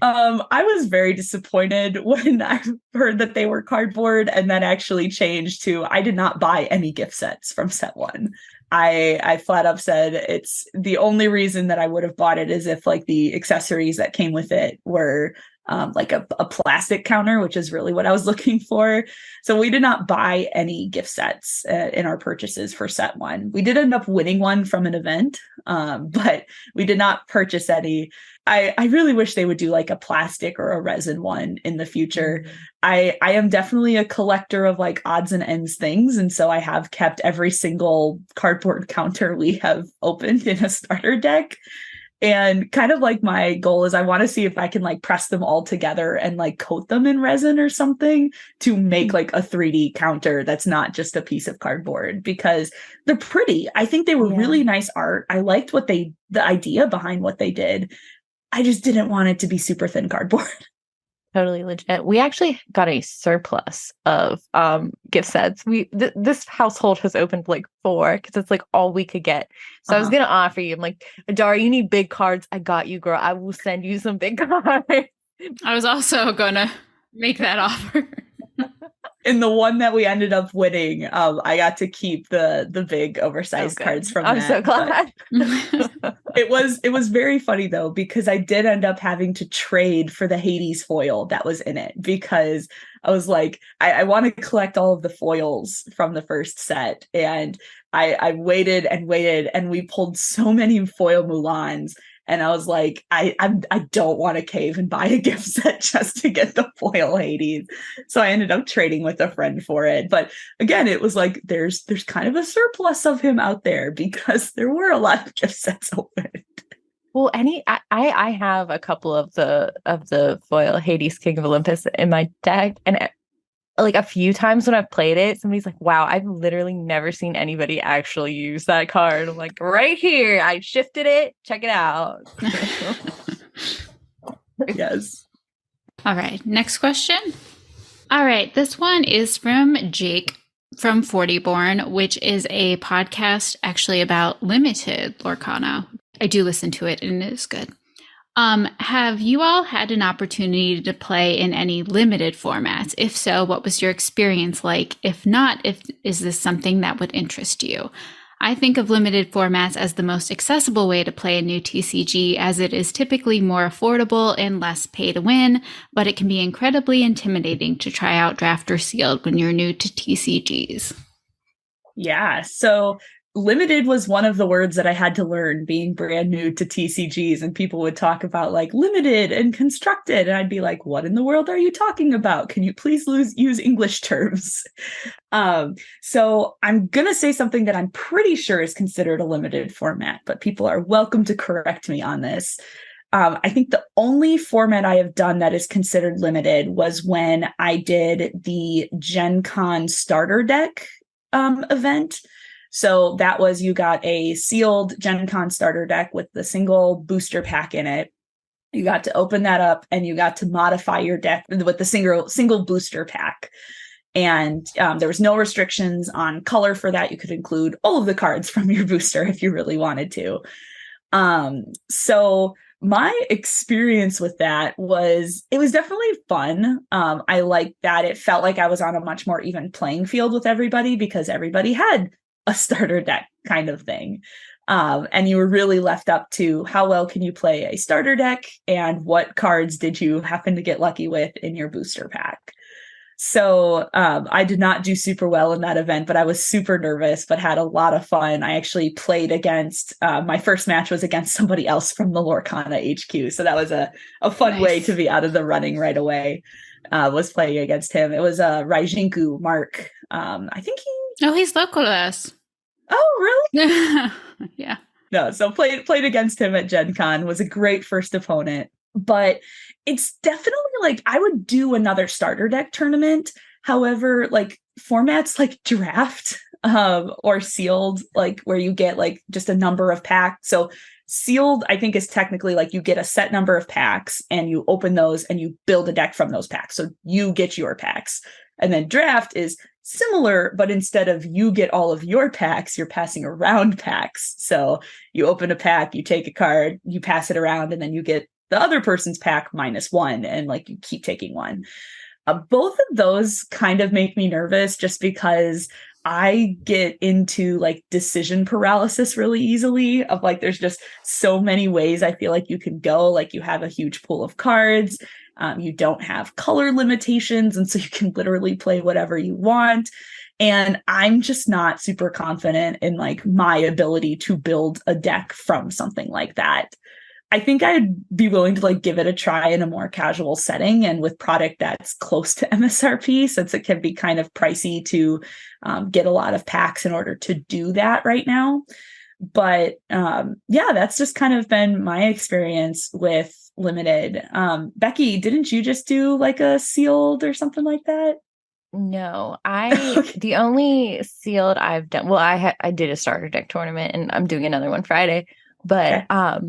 I was very disappointed when I heard that they were cardboard and then actually changed to I did not buy any gift sets from set 1. I flat up said it's the only reason that I would have bought it is if like the accessories that came with it were like a plastic counter, which is really what I was looking for. So we did not buy any gift sets in our purchases for set one. We did end up winning one from an event, but we did not purchase any. I really wish they would do like a plastic or a resin one in the future. I am definitely a collector of like odds and ends things. And so I have kept every single cardboard counter we have opened in a starter deck. And kind of like my goal is I want to see if I can like press them all together and like coat them in resin or something to make like a 3D counter that's not just a piece of cardboard, because they're pretty. I think they were really nice art. I liked the idea behind what they did. I just didn't want it to be super thin cardboard. Totally legit. We actually got a surplus of gift sets. This household has opened like 4 because it's like all we could get. So I was gonna offer you. I'm like, Adara, you need big cards. I got you, girl. I will send you some big cards. I was also gonna make that offer. In the one that we ended up winning, I got to keep the big oversized cards from I'm that. so glad. It was very funny though, because I did end up having to trade for the Hades foil that was in it, because I was like, I want to collect all of the foils from the first set. And I waited and waited, and we pulled so many foil Mulans. And I was like, I don't want to cave and buy a gift set just to get the foil Hades. So I ended up trading with a friend for it. But again, it was like, there's kind of a surplus of him out there because there were a lot of gift sets opened. Well, I have a couple of the foil Hades King of Olympus in my deck, and like a few times when I've played it, somebody's like, wow, I've literally never seen anybody actually use that card. I'm like, right here, I shifted it. Check it out. Yes. All right, next question. All right, this one is from Jake from 40 Born, which is a podcast actually about limited Lorcana. I do listen to it and it is good. Have you all had an opportunity to play in any limited formats? If so, what was your experience like? If not, is this something that would interest you? I think of limited formats as the most accessible way to play a new TCG, as it is typically more affordable and less pay to win, but it can be incredibly intimidating to try out draft or sealed when you're new to TCGs. Yeah, so limited was one of the words that I had to learn being brand new to TCGs, and people would talk about like limited and constructed. And I'd be like, what in the world are you talking about? Can you please use English terms? So I'm going to say something that I'm pretty sure is considered a limited format, but people are welcome to correct me on this. I think the only format I have done that is considered limited was when I did the Gen Con starter deck event. So that was, you got a sealed Gen Con starter deck with the single booster pack in it. You got to open that up and you got to modify your deck with the single booster pack. And there was no restrictions on color for that. You could include all of the cards from your booster if you really wanted to. So my experience with that was definitely fun. I liked that it felt like I was on a much more even playing field with everybody because everybody had a starter deck kind of thing. And you were really left up to how well can you play a starter deck and what cards did you happen to get lucky with in your booster pack. So I did not do super well in that event, but I was super nervous, but had a lot of fun. I actually played against, my first match was against somebody else from the Lorcana HQ. So that was a fun way to be out of the running right away, was playing against him. It was Raijinku Mark. I think he's local to us. Oh, really? Yeah. No, so played against him at Gen Con, was a great first opponent. But it's definitely like I would do another starter deck tournament. However, like formats like draft or sealed, like where you get like just a number of packs. So sealed, I think, is technically like you get a set number of packs and you open those and you build a deck from those packs. So you get your packs. And then draft is similar, but instead of you get all of your packs, you're passing around packs. So you open a pack, you take a card, you pass it around, and then you get the other person's pack -1, and like you keep taking one. Both of those kind of make me nervous just because I get into like decision paralysis really easily of like, there's just so many ways I feel like you can go. Like you have a huge pool of cards You don't have color limitations, and so you can literally play whatever you want. And I'm just not super confident in like my ability to build a deck from something like that. I think I'd be willing to like give it a try in a more casual setting and with product that's close to MSRP, since it can be kind of pricey to get a lot of packs in order to do that right now. But yeah, that's just kind of been my experience with limited. Becky, didn't you just do like a sealed or something like that? No, Okay. the only sealed I've done, well, I did a starter deck tournament and I'm doing another one Friday, but Okay.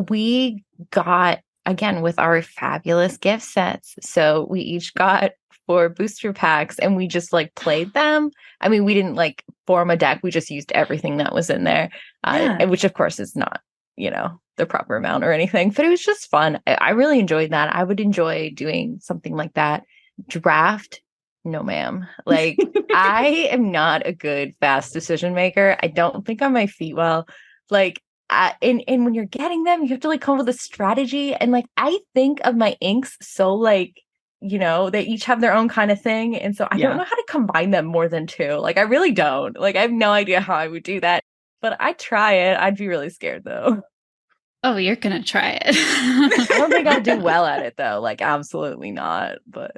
we got, again, with our fabulous gift sets. So we each got 4 booster packs and we just like played them. I mean, we didn't like form a deck. We just used everything that was in there, Yeah. and which of course is not, the proper amount or anything, but it was just fun. I really enjoyed that. I would enjoy doing something like that. Draft. No, ma'am. Like, I am not a good fast decision maker. I don't think on my feet well. Like, and when you're getting them, you have to like come up with a strategy. And like, I think of my inks so like, they each have their own kind of thing. And so I don't Yeah. know how to combine them more than 2. Like, I really don't. Like, I have no idea how I would do that. But I try it. I'd be really scared though. Oh, you're going to try it. I don't think I'll do well at it though. Like, absolutely not. But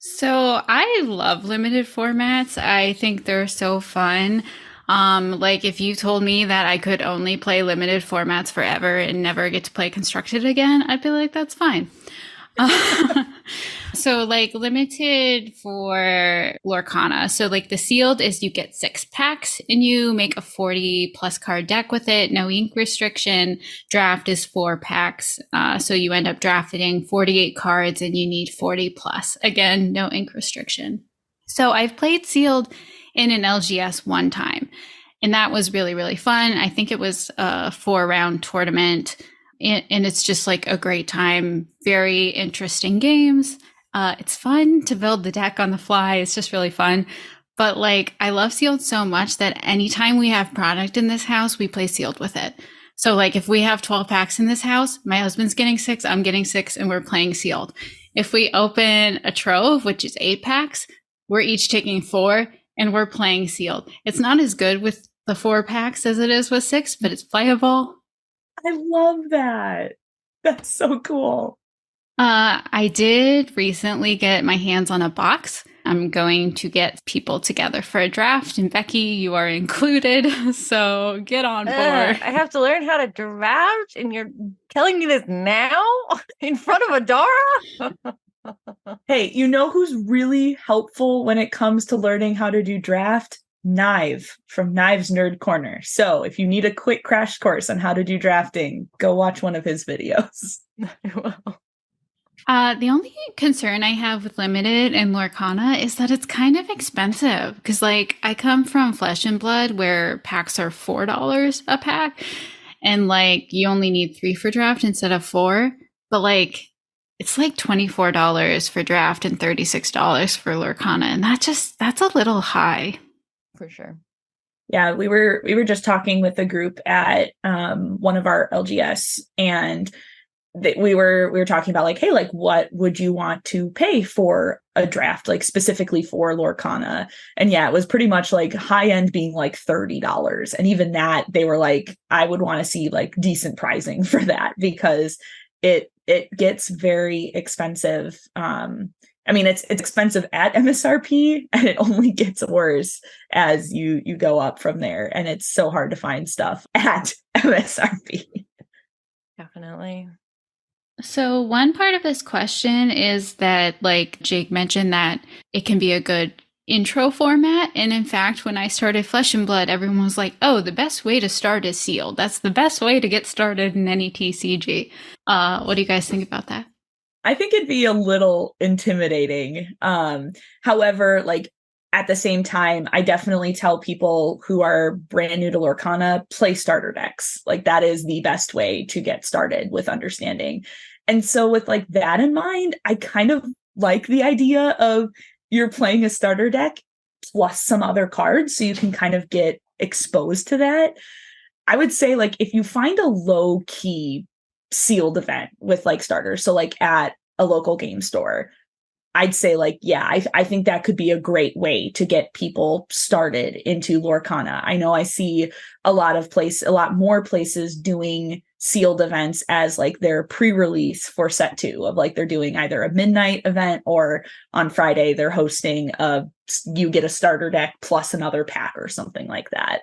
So I love limited formats. I think they're so fun. Like if you told me that I could only play limited formats forever and never get to play constructed again, I'd be like, that's fine. So like limited for Lorcana. So like the sealed is you get 6 packs and you make a 40 plus card deck with it. No ink restriction. Draft is 4 packs. So you end up drafting 48 cards and you need 40 plus. Again, no ink restriction. So I've played sealed in an LGS one time and that was really, really fun. I think it was a 4-round tournament. And it's just like a great time. Very interesting games. It's fun to build the deck on the fly. It's just really fun. But like, I love sealed so much that anytime we have product in this house, we play sealed with it. So like, if we have 12 packs in this house, my husband's getting 6, I'm getting 6, and we're playing sealed. If we open a trove, which is 8 packs, we're each taking 4 and we're playing sealed. It's not as good with the 4 packs as it is with 6, but it's playable. I love that. That's so cool. I did recently get my hands on a box. I'm going to get people together for a draft, and Becky, you are included. So get on board. I have to learn how to draft, and you're telling me this now in front of Adara? Hey, you know who's really helpful when it comes to learning how to do draft? Knive from Knives Nerd Corner. So if you need a quick crash course on how to do drafting, go watch one of his videos. The only concern I have with limited and Lorcana is that it's kind of expensive because like I come from Flesh and Blood where packs are $4 a pack and like you only need 3 for draft instead of 4, but like it's like $24 for draft and $36 for Lorcana, and that's a little high. For sure. Yeah, we were just talking with a group at one of our LGS, and we were talking about like, hey, like what would you want to pay for a draft, like specifically for Lorcana? And yeah, it was pretty much like high end being like $30. And even that, they were like, I would want to see like decent pricing for that because it gets very expensive. I mean, it's expensive at MSRP and it only gets worse as you go up from there. And it's so hard to find stuff at MSRP. Definitely. So one part of this question is that like Jake mentioned that it can be a good intro format. And in fact, when I started Flesh and Blood, everyone was like, oh, the best way to start is sealed. That's the best way to get started in any TCG. What do you guys think about that? I think it'd be a little intimidating. However, like at the same time, I definitely tell people who are brand new to Lorcana, play starter decks. Like that is the best way to get started with understanding. And so with like that in mind, I kind of like the idea of you're playing a starter deck plus some other cards so you can kind of get exposed to that. I would say like if you find a low key sealed event with like starters, so like at a local game store, I'd say like, yeah, I think that could be a great way to get people started into Lorcana. I know I see a lot more places doing sealed events as like their pre-release for set 2 of like they're doing either a midnight event or on Friday they're hosting you get a starter deck plus another pack or something like that.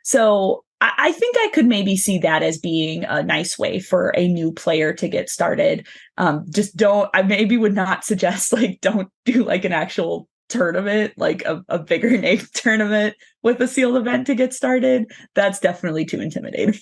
So I think I could maybe see that as being a nice way for a new player to get started. I maybe would not suggest like don't do like an actual tournament, like a bigger name tournament with a sealed event to get started. That's definitely too intimidating.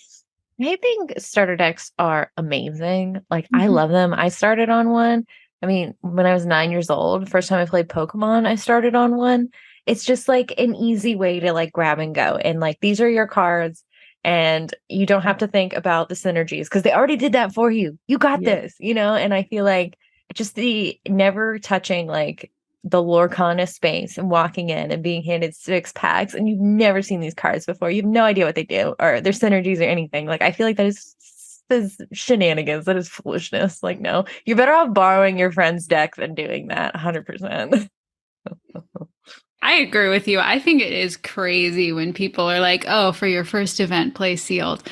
I think starter decks are amazing. Like I love them. I started on one. I mean, when I was 9 years old, first time I played Pokemon, I started on one. It's just like an easy way to like grab and go. And like these are your cards. And you don't have to think about the synergies because they already did that for you. You got this, you know? And I feel like just the never touching like the Lorcana space and walking in and being handed 6 packs and you've never seen these cards before. You have no idea what they do or their synergies or anything. Like, I feel like that is shenanigans. That is foolishness. Like, no, you're better off borrowing your friend's deck than doing that 100%. I agree with you. I think it is crazy when people are like, oh, for your first event, play sealed.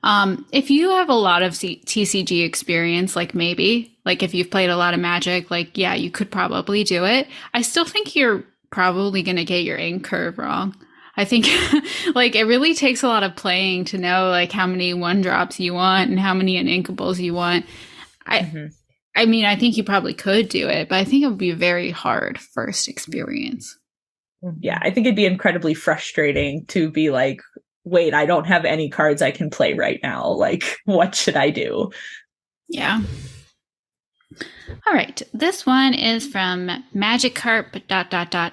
If you have a lot of TCG experience, like maybe, like if you've played a lot of Magic, like, yeah, you could probably do it. I still think you're probably going to get your ink curve wrong. I think like it really takes a lot of playing to know like how many 1-drops you want and how many uninkables you want. I mean, I think you probably could do it, but I think it would be a very hard first experience. Yeah, I think it'd be incredibly frustrating to be like, wait, I don't have any cards I can play right now. Like, what should I do? Yeah. All right. This one is from Magic Carp.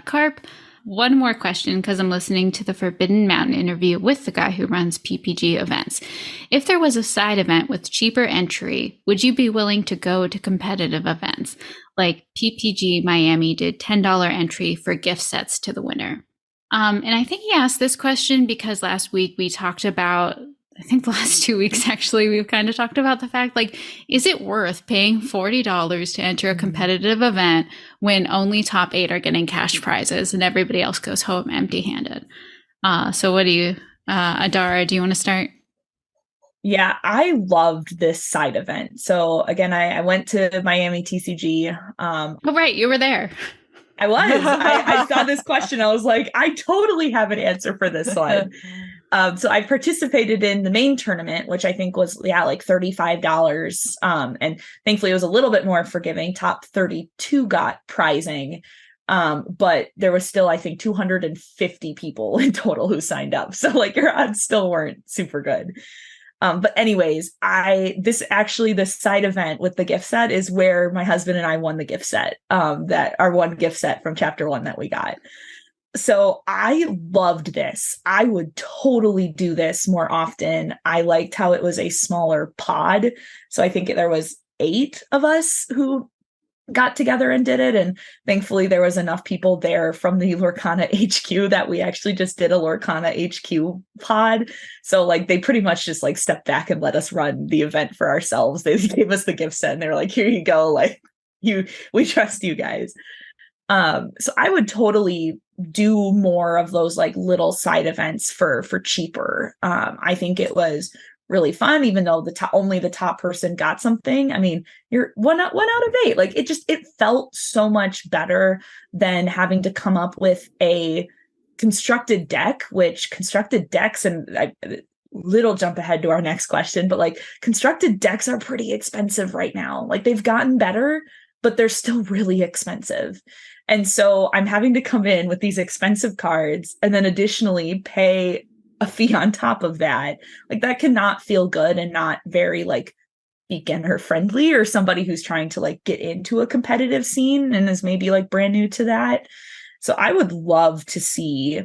Carp. One more question because I'm listening to the Forbidden Mountain interview with the guy who runs PPG events. If there was a side event with cheaper entry, would you be willing to go to competitive events? Like PPG Miami did $10 entry for gift sets to the winner. And I think he asked this question because last week we talked about, I think the last 2 weeks actually, we've kind of talked about the fact, like, is it worth paying $40 to enter a competitive event when only top 8 are getting cash prizes and everybody else goes home empty-handed? So what do you, Adara, do you want to start? Yeah, I loved this side event. So again, I went to Miami TCG. Oh, right. You were there. I was. I saw this question. I was like, I totally have an answer for this one. So I participated in the main tournament, which I think was, like $35. And thankfully it was a little bit more forgiving. Top 32 got prizing. But there was still, I think, 250 people in total who signed up. So like your odds still weren't super good. But anyways, this side event with the gift set is where my husband and I won the gift set, that our one gift set from chapter 1 that we got. So I loved this. I would totally do this more often. I liked how it was a smaller pod. So I think there was 8 of us who got together and did it. And thankfully there was enough people there from the Lorcana HQ that we actually just did a Lorcana HQ pod. So like they pretty much just like stepped back and let us run the event for ourselves. They gave us the gift set and they were like, here you go. Like we trust you guys. So I would totally do more of those like little side events for cheaper. I think it was really fun, even though only the top person got something. I mean, you're one out of 8. Like it felt so much better than having to come up with a constructed deck, which constructed decks, and little jump ahead to our next question, but like constructed decks are pretty expensive right now. Like they've gotten better, but they're still really expensive. And so I'm having to come in with these expensive cards and then additionally pay a fee on top of that. Like that cannot feel good and not very like beginner friendly, or somebody who's trying to like get into a competitive scene and is maybe like brand new to that. So I would love to see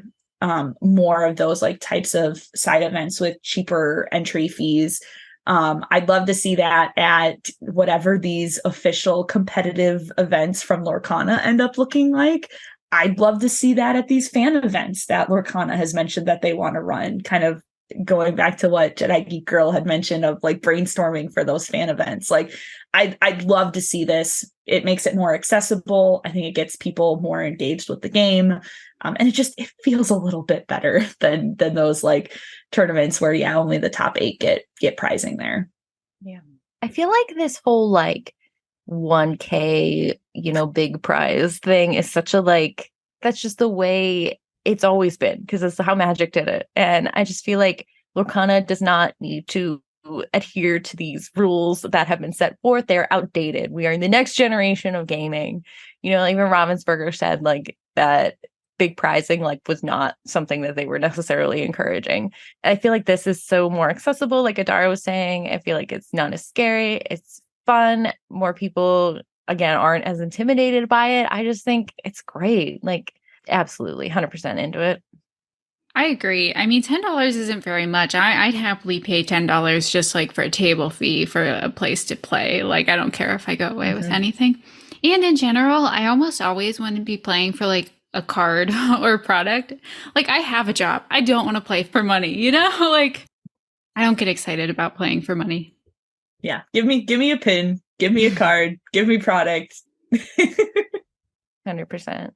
more of those like types of side events with cheaper entry fees. I'd love to see that at whatever these official competitive events from Lorcana end up looking like. I'd love to see that at these fan events that Lorcana has mentioned that they want to run, kind of going back to what Jedi Geek Girl had mentioned of like brainstorming for those fan events. Like I'd love to see this. It makes it more accessible. I think it gets people more engaged with the game. And it feels a little bit better than those like tournaments where only the top 8 get prizing there. Yeah. I feel like this whole like 1K, big prize thing is such a like, that's just the way it's always been because it's how Magic did it. And I just feel like Lorcana does not need to adhere to these rules that have been set forth. They're outdated. We are in the next generation of gaming. Even Ravensburger said like that big prizing like was not something that they were necessarily encouraging. I feel like this is so more accessible, like Adara was saying. I feel like it's not as scary. It's fun. More people, again, aren't as intimidated by it. I just think it's great. Like, absolutely, 100% into it. I agree. I mean, $10 isn't very much. I'd happily pay $10 just like for a table fee for a place to play. Like, I don't care if I go away with anything. And in general, I almost always want to be playing for like a card or a product. Like, I have a job. I don't want to play for money, Like, I don't get excited about playing for money. Yeah. Give me a pin. Give me a card. Give me product. 100%.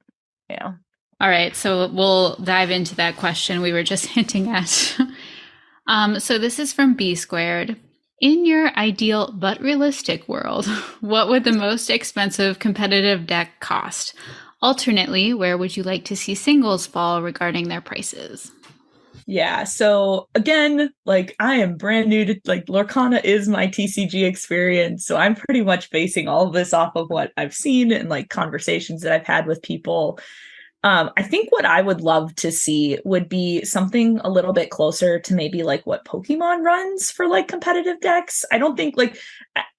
Yeah. All right, so we'll dive into that question we were just hinting at. So this is from B Squared. In your ideal but realistic world, what would the most expensive competitive deck cost? Alternately, where would you like to see singles fall regarding their prices? Yeah, so again, like I am brand new to like Lorcana is my TCG experience, so I'm pretty much basing all of this off of what I've seen and like conversations that I've had with people. I think what I would love to see would be something a little bit closer to maybe like what Pokemon runs for like competitive decks. I don't think like,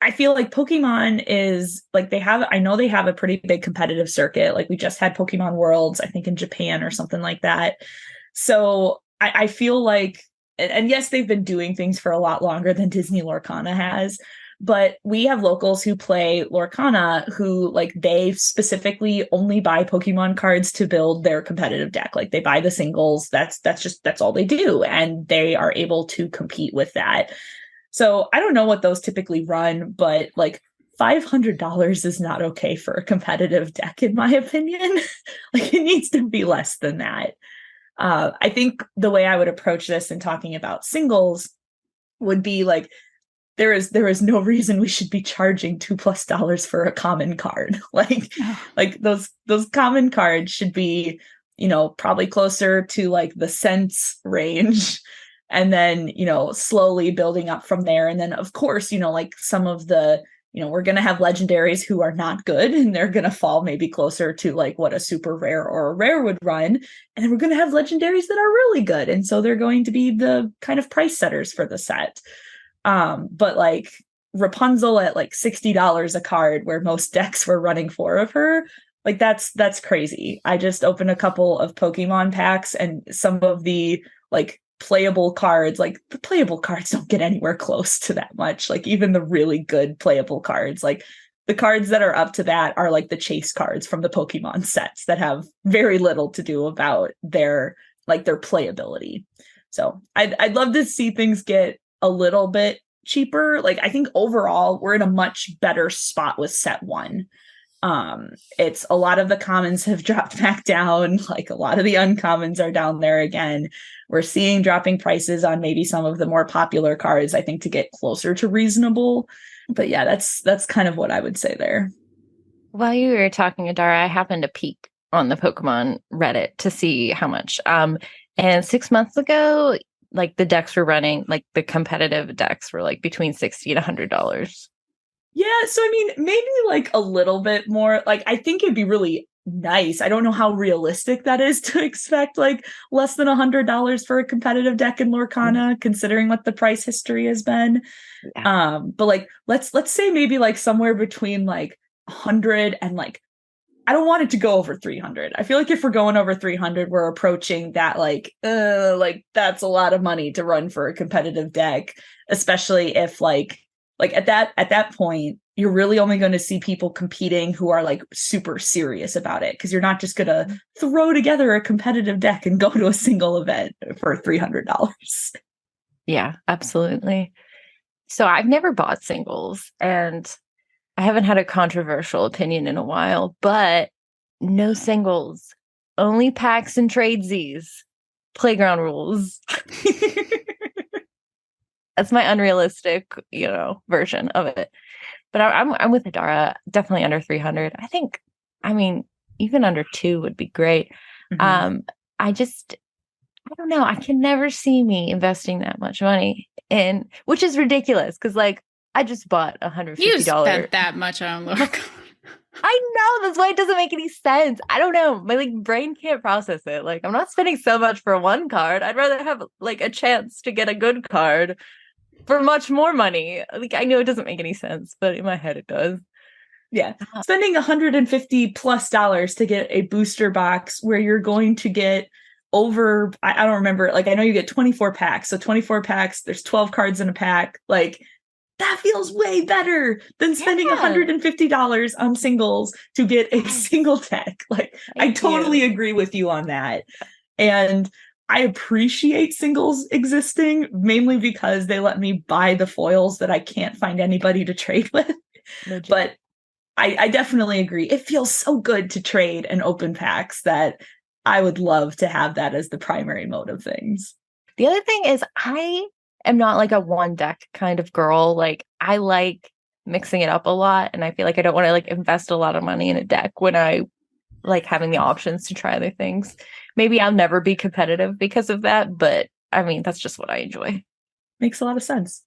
I feel like Pokemon is like I know they have a pretty big competitive circuit. Like we just had Pokemon Worlds, I think in Japan or something like that. So I feel like, and yes, they've been doing things for a lot longer than Disney Lorcana has. But we have locals who play Lorcana who like they specifically only buy Pokemon cards to build their competitive deck. Like they buy the singles. That's all they do. And they are able to compete with that. So I don't know what those typically run, but like $500 is not okay for a competitive deck, in my opinion. Like it needs to be less than that. I think the way I would approach this in talking about singles would be like, there is no reason we should be charging $2+ for a common card. Like those common cards should be, probably closer to like the cents range, and then, slowly building up from there. And then of course, like some of the, we're going to have legendaries who are not good and they're going to fall maybe closer to like what a super rare or a rare would run. And then we're going to have legendaries that are really good. And so they're going to be the kind of price setters for the set. But like Rapunzel at like $60 a card where most decks were running 4 of her, like that's crazy. I just opened a couple of Pokemon packs and some of the like playable cards, like the playable cards don't get anywhere close to that much. Like even the really good playable cards, like the cards that are up to that are like the chase cards from the Pokemon sets that have very little to do about their playability. So I'd love to see things get a little bit cheaper. Like I think overall we're in a much better spot with set 1. It's a lot of the commons have dropped back down, like a lot of the uncommons are down there again. We're seeing dropping prices on maybe some of the more popular cards, I think, to get closer to reasonable. But yeah, that's kind of what I would say there. While you were talking, Adara, I happened to peek on the Pokemon Reddit to see how much. And 6 months ago, like the decks were running, like the competitive decks were like between $60 and $100. Yeah, so I mean, maybe like a little bit more. Like I think it'd be really nice. I don't know how realistic that is to expect like less than $100 for a competitive deck in Lorcana, considering what the price history has been. Yeah. But like let's say maybe like somewhere between like 100 and like, I don't want it to go over 300. I feel like if we're going over 300, we're approaching that like that's a lot of money to run for a competitive deck, especially if like at that point, you're really only going to see people competing who are like super serious about it, because you're not just going to throw together a competitive deck and go to a single event for $300. Yeah, absolutely. So I've never bought singles, and I haven't had a controversial opinion in a while, but no singles, only packs and tradesies. Playground rules. That's my unrealistic, version of it. But I'm with Adara, definitely under 300. I mean, even under 2 would be great. Mhm. I don't know. I can never see me investing that much money in, which is ridiculous because, like, I just bought You $150. spent that much on Lorcana. I know, that's why it doesn't make any sense. I don't know. My like brain can't process it. Like, I'm not spending so much for one card. I'd rather have like a chance to get a good card for much more money. Like, I know it doesn't make any sense, but in my head it does. Yeah. Spending $150+ to get a booster box where you're going to get over, I don't remember, like I know you get 24 packs. So 24 packs, there's 12 cards in a pack. Like that feels way better than spending $150 on singles to get a single deck. Like I totally agree with you on that. And I appreciate singles existing mainly because they let me buy the foils that I can't find anybody to trade with. Legit. But I definitely agree. It feels so good to trade and open packs that I would love to have that as the primary mode of things. The other thing is I am not like a one deck kind of girl. Like I like mixing it up a lot, and I feel like I don't want to like invest a lot of money in a deck when I like having the options to try other things. Maybe I'll never be competitive because of that, but I mean, that's just what I enjoy. Makes a lot of sense.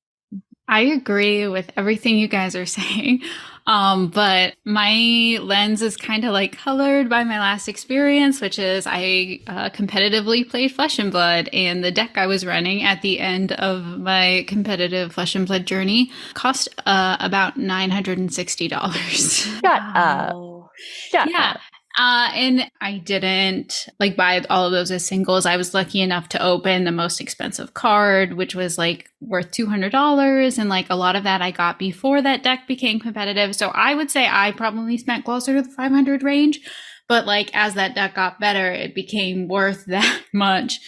I agree with everything you guys are saying. But my lens is kind of like colored by my last experience, which is I competitively played Flesh and Blood, and the deck I was running at the end of my competitive Flesh and Blood journey cost about $960. Shut up. Shut up. And I didn't like buy all of those as singles. I was lucky enough to open the most expensive card, which was like worth $200. And like a lot of that I got before that deck became competitive. So I would say I probably spent closer to the 500 range. But like as that deck got better, it became worth that much.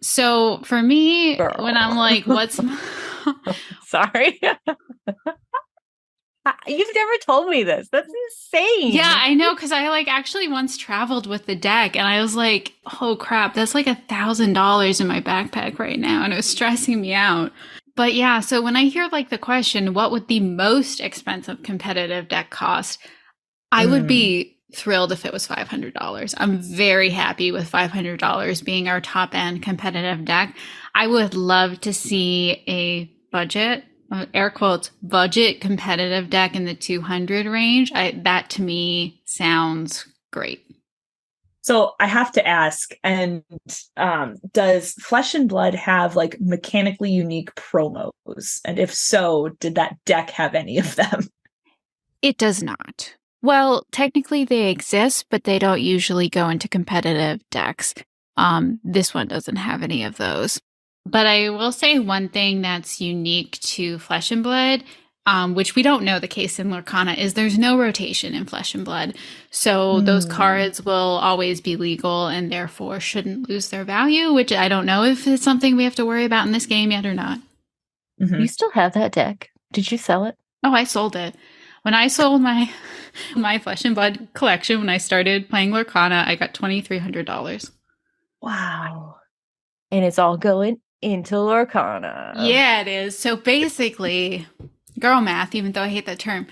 So for me, when I'm like, what's sorry. You've never told me this. That's insane. Yeah, I know, because I like actually once traveled with the deck and I was like, oh crap, that's like $1,000 in my backpack right now. And it was stressing me out. But yeah, so when I hear like the question, what would the most expensive competitive deck cost? I would be thrilled if it was $500. I'm very happy with $500 being our top end competitive deck. I would love to see a budget, air quotes, budget competitive deck in the 200 range. That to me sounds great. So I have to ask, and does Flesh and Blood have like mechanically unique promos? And if so, did that deck have any of them? It does not. Well, technically they exist, but they don't usually go into competitive decks. This one doesn't have any of those. But I will say one thing that's unique to Flesh and Blood, which we don't know the case in Lorcana, is there's no rotation in Flesh and Blood. So those cards will always be legal and therefore shouldn't lose their value, which I don't know if it's something we have to worry about in this game yet or not. You still have that deck? Did you sell it? Oh, I sold it. When I sold my Flesh and Blood collection, when I started playing Lorcana, I got $2,300. Wow. And it's all going into Lorcana. Yeah, it is. So basically, girl math, even though I hate that term,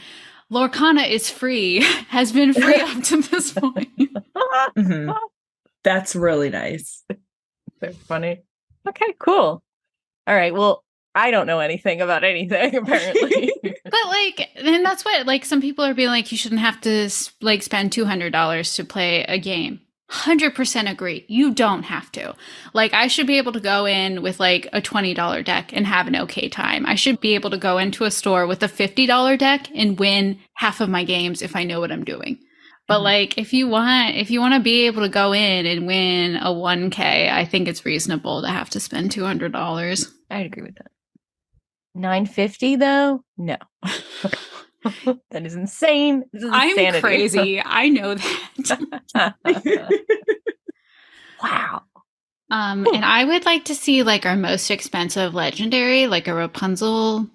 Lorcana is free, has been free up to this point. That's really nice. So funny. Okay, cool. All right, well, I don't know anything about anything, apparently. But like, and that's what, like, some people are being like, you shouldn't have to like spend $200 to play a game. 100% agree. You don't have to. Like, I should be able to go in with like a $20 deck and have an okay time. I should be able to go into a store with a $50 deck and win half of my games if I know what I'm doing. But like, if you want to be able to go in and win a 1K, I think it's reasonable to have to spend $200. I'd agree with that. $950 though? No. That is insane. This is I'm insanity. crazy. I know that. Wow. And I would like to see like our most expensive legendary, like a Rapunzel,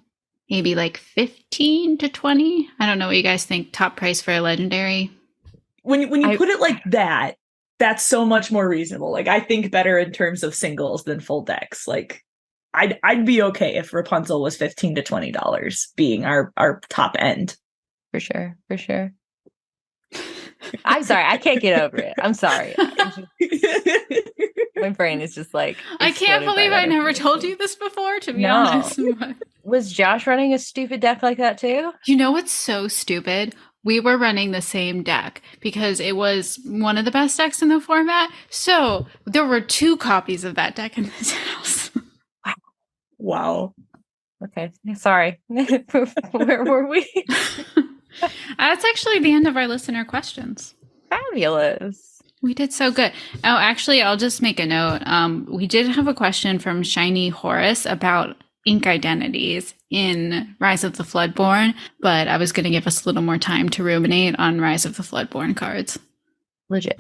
maybe like 15 to 20. I don't know what you guys think top price for a legendary. When you put it like that, that's so much more reasonable. Like I think better in terms of singles than full decks. Like I'd be okay if Rapunzel was $15 to $20 being our top end. For sure. I'm sorry. I can't get over it. I'm sorry. My brain is just like. I can't believe I never told you this before, to be honest. Was Josh running a stupid deck like that too? You know what's so stupid? We were running the same deck because it was one of the best decks in the format. So there were 2 copies of that deck in this house. Wow. Okay. Sorry. Where were we? That's actually the end of our listener questions. Fabulous. We did so good. Oh, actually, I'll just make a note. We did have a question from Shiny Horus about ink identities in Rise of the Floodborn, but I was going to give us a little more time to ruminate on Rise of the Floodborn cards. Legit.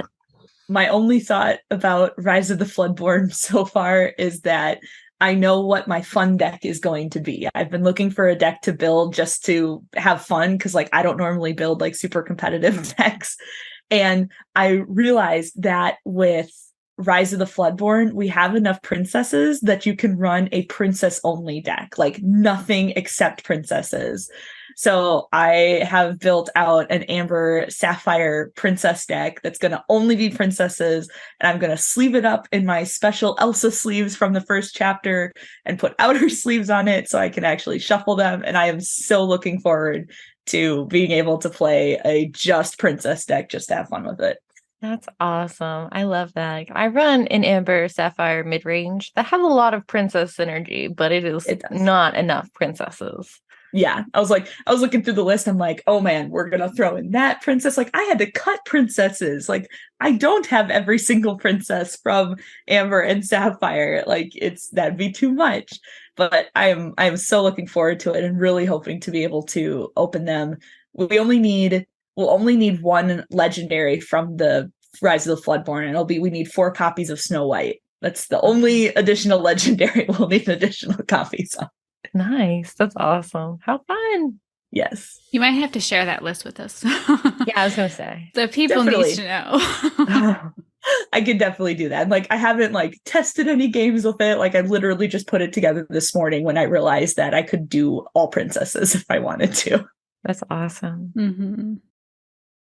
My only thought about Rise of the Floodborn so far is that I know what my fun deck is going to be. I've been looking for a deck to build just to have fun because like I don't normally build like super competitive decks. And I realized that with Rise of the Floodborn, we have enough princesses that you can run a princess only deck, like nothing except princesses. So I have built out an Amber Sapphire princess deck that's going to only be princesses, and I'm going to sleeve it up in my special Elsa sleeves from the first chapter and put outer sleeves on it so I can actually shuffle them. And I am so looking forward to being able to play a just princess deck just to have fun with it. That's awesome. I love that. I run an Amber Sapphire mid-range that has a lot of princess energy, but it is not enough princesses. Yeah, I was looking through the list. I'm like, oh man, we're going to throw in that princess. Like I had to cut princesses. Like I don't have every single princess from Amber and Sapphire. Like that'd be too much. But I'm so looking forward to it and really hoping to be able to open them. We'll only need 1 legendary from the Rise of the Floodborn, and we need 4 copies of Snow White. That's the only additional legendary we'll need additional copies of. Nice. That's awesome. How fun. Yes. You might have to share that list with us. Yeah, I was going to say. The people need to know. I could definitely do that. Like I haven't like tested any games with it. Like I literally just put it together this morning when I realized that I could do all princesses if I wanted to. That's awesome. Mm-hmm.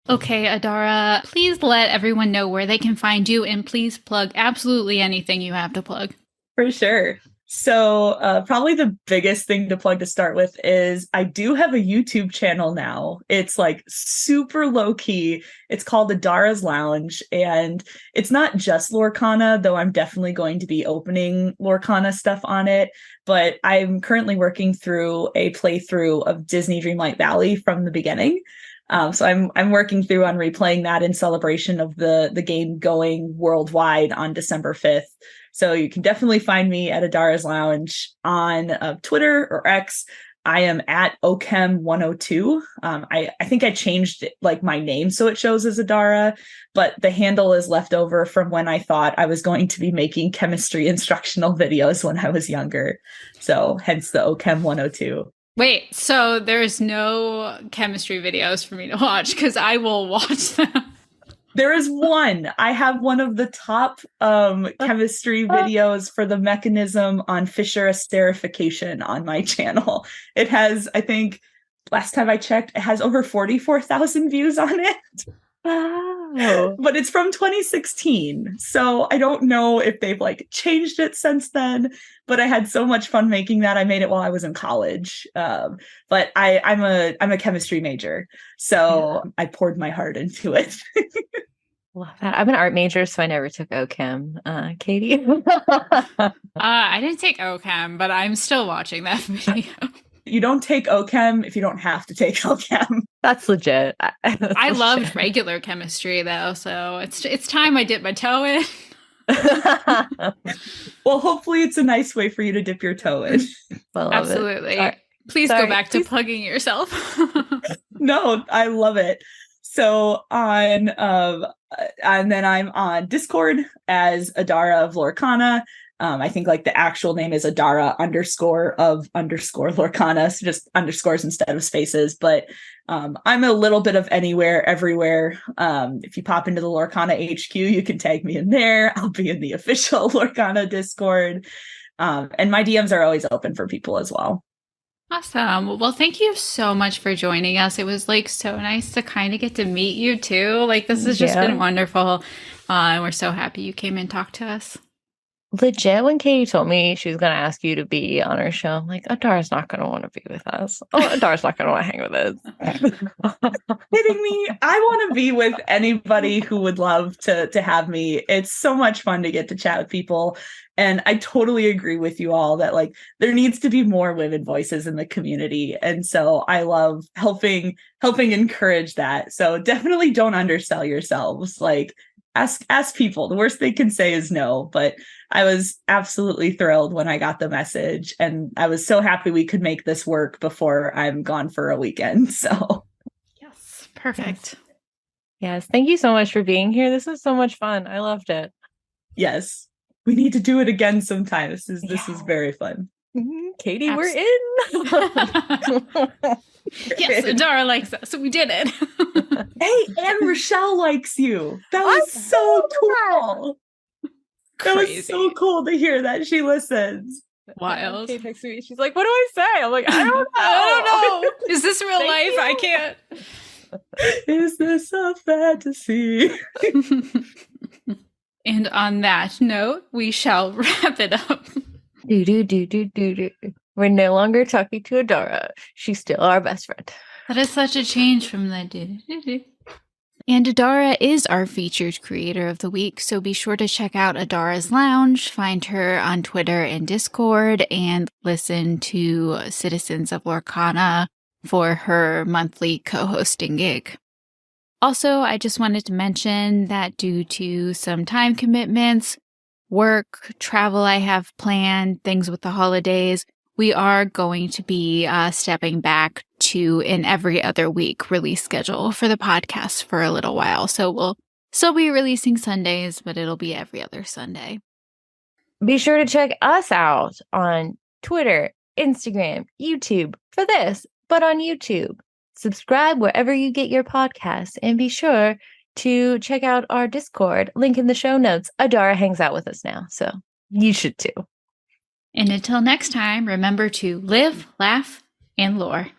Okay, Adara, please let everyone know where they can find you, and please plug absolutely anything you have to plug. For sure. So probably the biggest thing to plug to start with is I do have a YouTube channel now. It's like super low key. It's called Adara's Lounge, and it's not just Lorcana, though I'm definitely going to be opening Lorcana stuff on it. But I'm currently working through a playthrough of Disney Dreamlight Valley from the beginning. So I'm working through on replaying that in celebration of the game going worldwide on December 5th. So you can definitely find me at Adara's Lounge on Twitter or X. I am at Ochem102. I think I changed like my name so it shows as Adara, but the handle is left over from when I thought I was going to be making chemistry instructional videos when I was younger. So hence the Ochem102. Wait, so there's no chemistry videos for me to watch because I will watch them. There is one. I have one of the top chemistry videos for the mechanism on Fischer esterification on my channel. It has, I think, last time I checked, it has over 44,000 views on it. Wow. But it's from 2016. So I don't know if they've like changed it since then, but I had so much fun making that. I made it while I was in college. But I'm a chemistry major. So I poured my heart into it. Love that. I'm an art major, so I never took OChem. Katie? I didn't take OChem, but I'm still watching that video. You don't take OChem if you don't have to take OChem. That's legit. I loved regular chemistry though, so it's time I dip my toe in. Well, hopefully it's a nice way for you to dip your toe in. Absolutely. Please go back to plugging yourself. No, I love it. So and then I'm on Discord as Adara of Lorcana. I think like the actual name is Adara _ Lorcana, so just underscores instead of spaces. But I'm a little bit of anywhere, everywhere. If you pop into the Lorcana HQ, you can tag me in there. I'll be in the official Lorcana Discord. And my DMs are always open for people as well. Awesome. Well, thank you so much for joining us. It was like so nice to kind of get to meet you too. Like this has just been wonderful. And we're so happy you came and talked to us. Legit, when Katie told me she was going to ask you to be on her show, I'm like, Adara's not going to want to be with us. Oh, Adara's not going to want to hang with us. Kidding me? I want to be with anybody who would love to have me. It's so much fun to get to chat with people. And I totally agree with you all that like there needs to be more women voices in the community. And so I love helping encourage that. So definitely don't undersell yourselves. Like ask people. The worst they can say is no. But I was absolutely thrilled when I got the message. And I was so happy we could make this work before I'm gone for a weekend. So yes, perfect. Yes. Thank you so much for being here. This was so much fun. I loved it. Yes. We need to do it again sometime. This is very fun. Katie, we're in. Yes, Adara likes us, so we did it. Hey, and Rochelle likes you. That was so cool. That was so cool to hear that she listens. Wild. Kate texts me. She's like, "What do I say?" I'm like, "I don't know. I don't know. Is this real life? I can't. Is this a fantasy?" And on that note, we shall wrap it up. We're no longer talking to Adara. She's still our best friend. That is such a change from the And Adara is our featured creator of the week, so be sure to check out Adara's Lounge, find her on Twitter and Discord, and listen to Citizens of Lorcana for her monthly co-hosting gig. Also, I just wanted to mention that due to some time commitments, work, travel I have planned, things with the holidays, we are going to be stepping back to an every other week release schedule for the podcast for a little while. So we'll still be releasing Sundays, but it'll be every other Sunday. Be sure to check us out on Twitter, Instagram, YouTube for this, but on YouTube. Subscribe wherever you get your podcasts, and be sure to check out our Discord. Link in the show notes. Adara hangs out with us now, so you should too. And until next time, remember to live, laugh, and lore.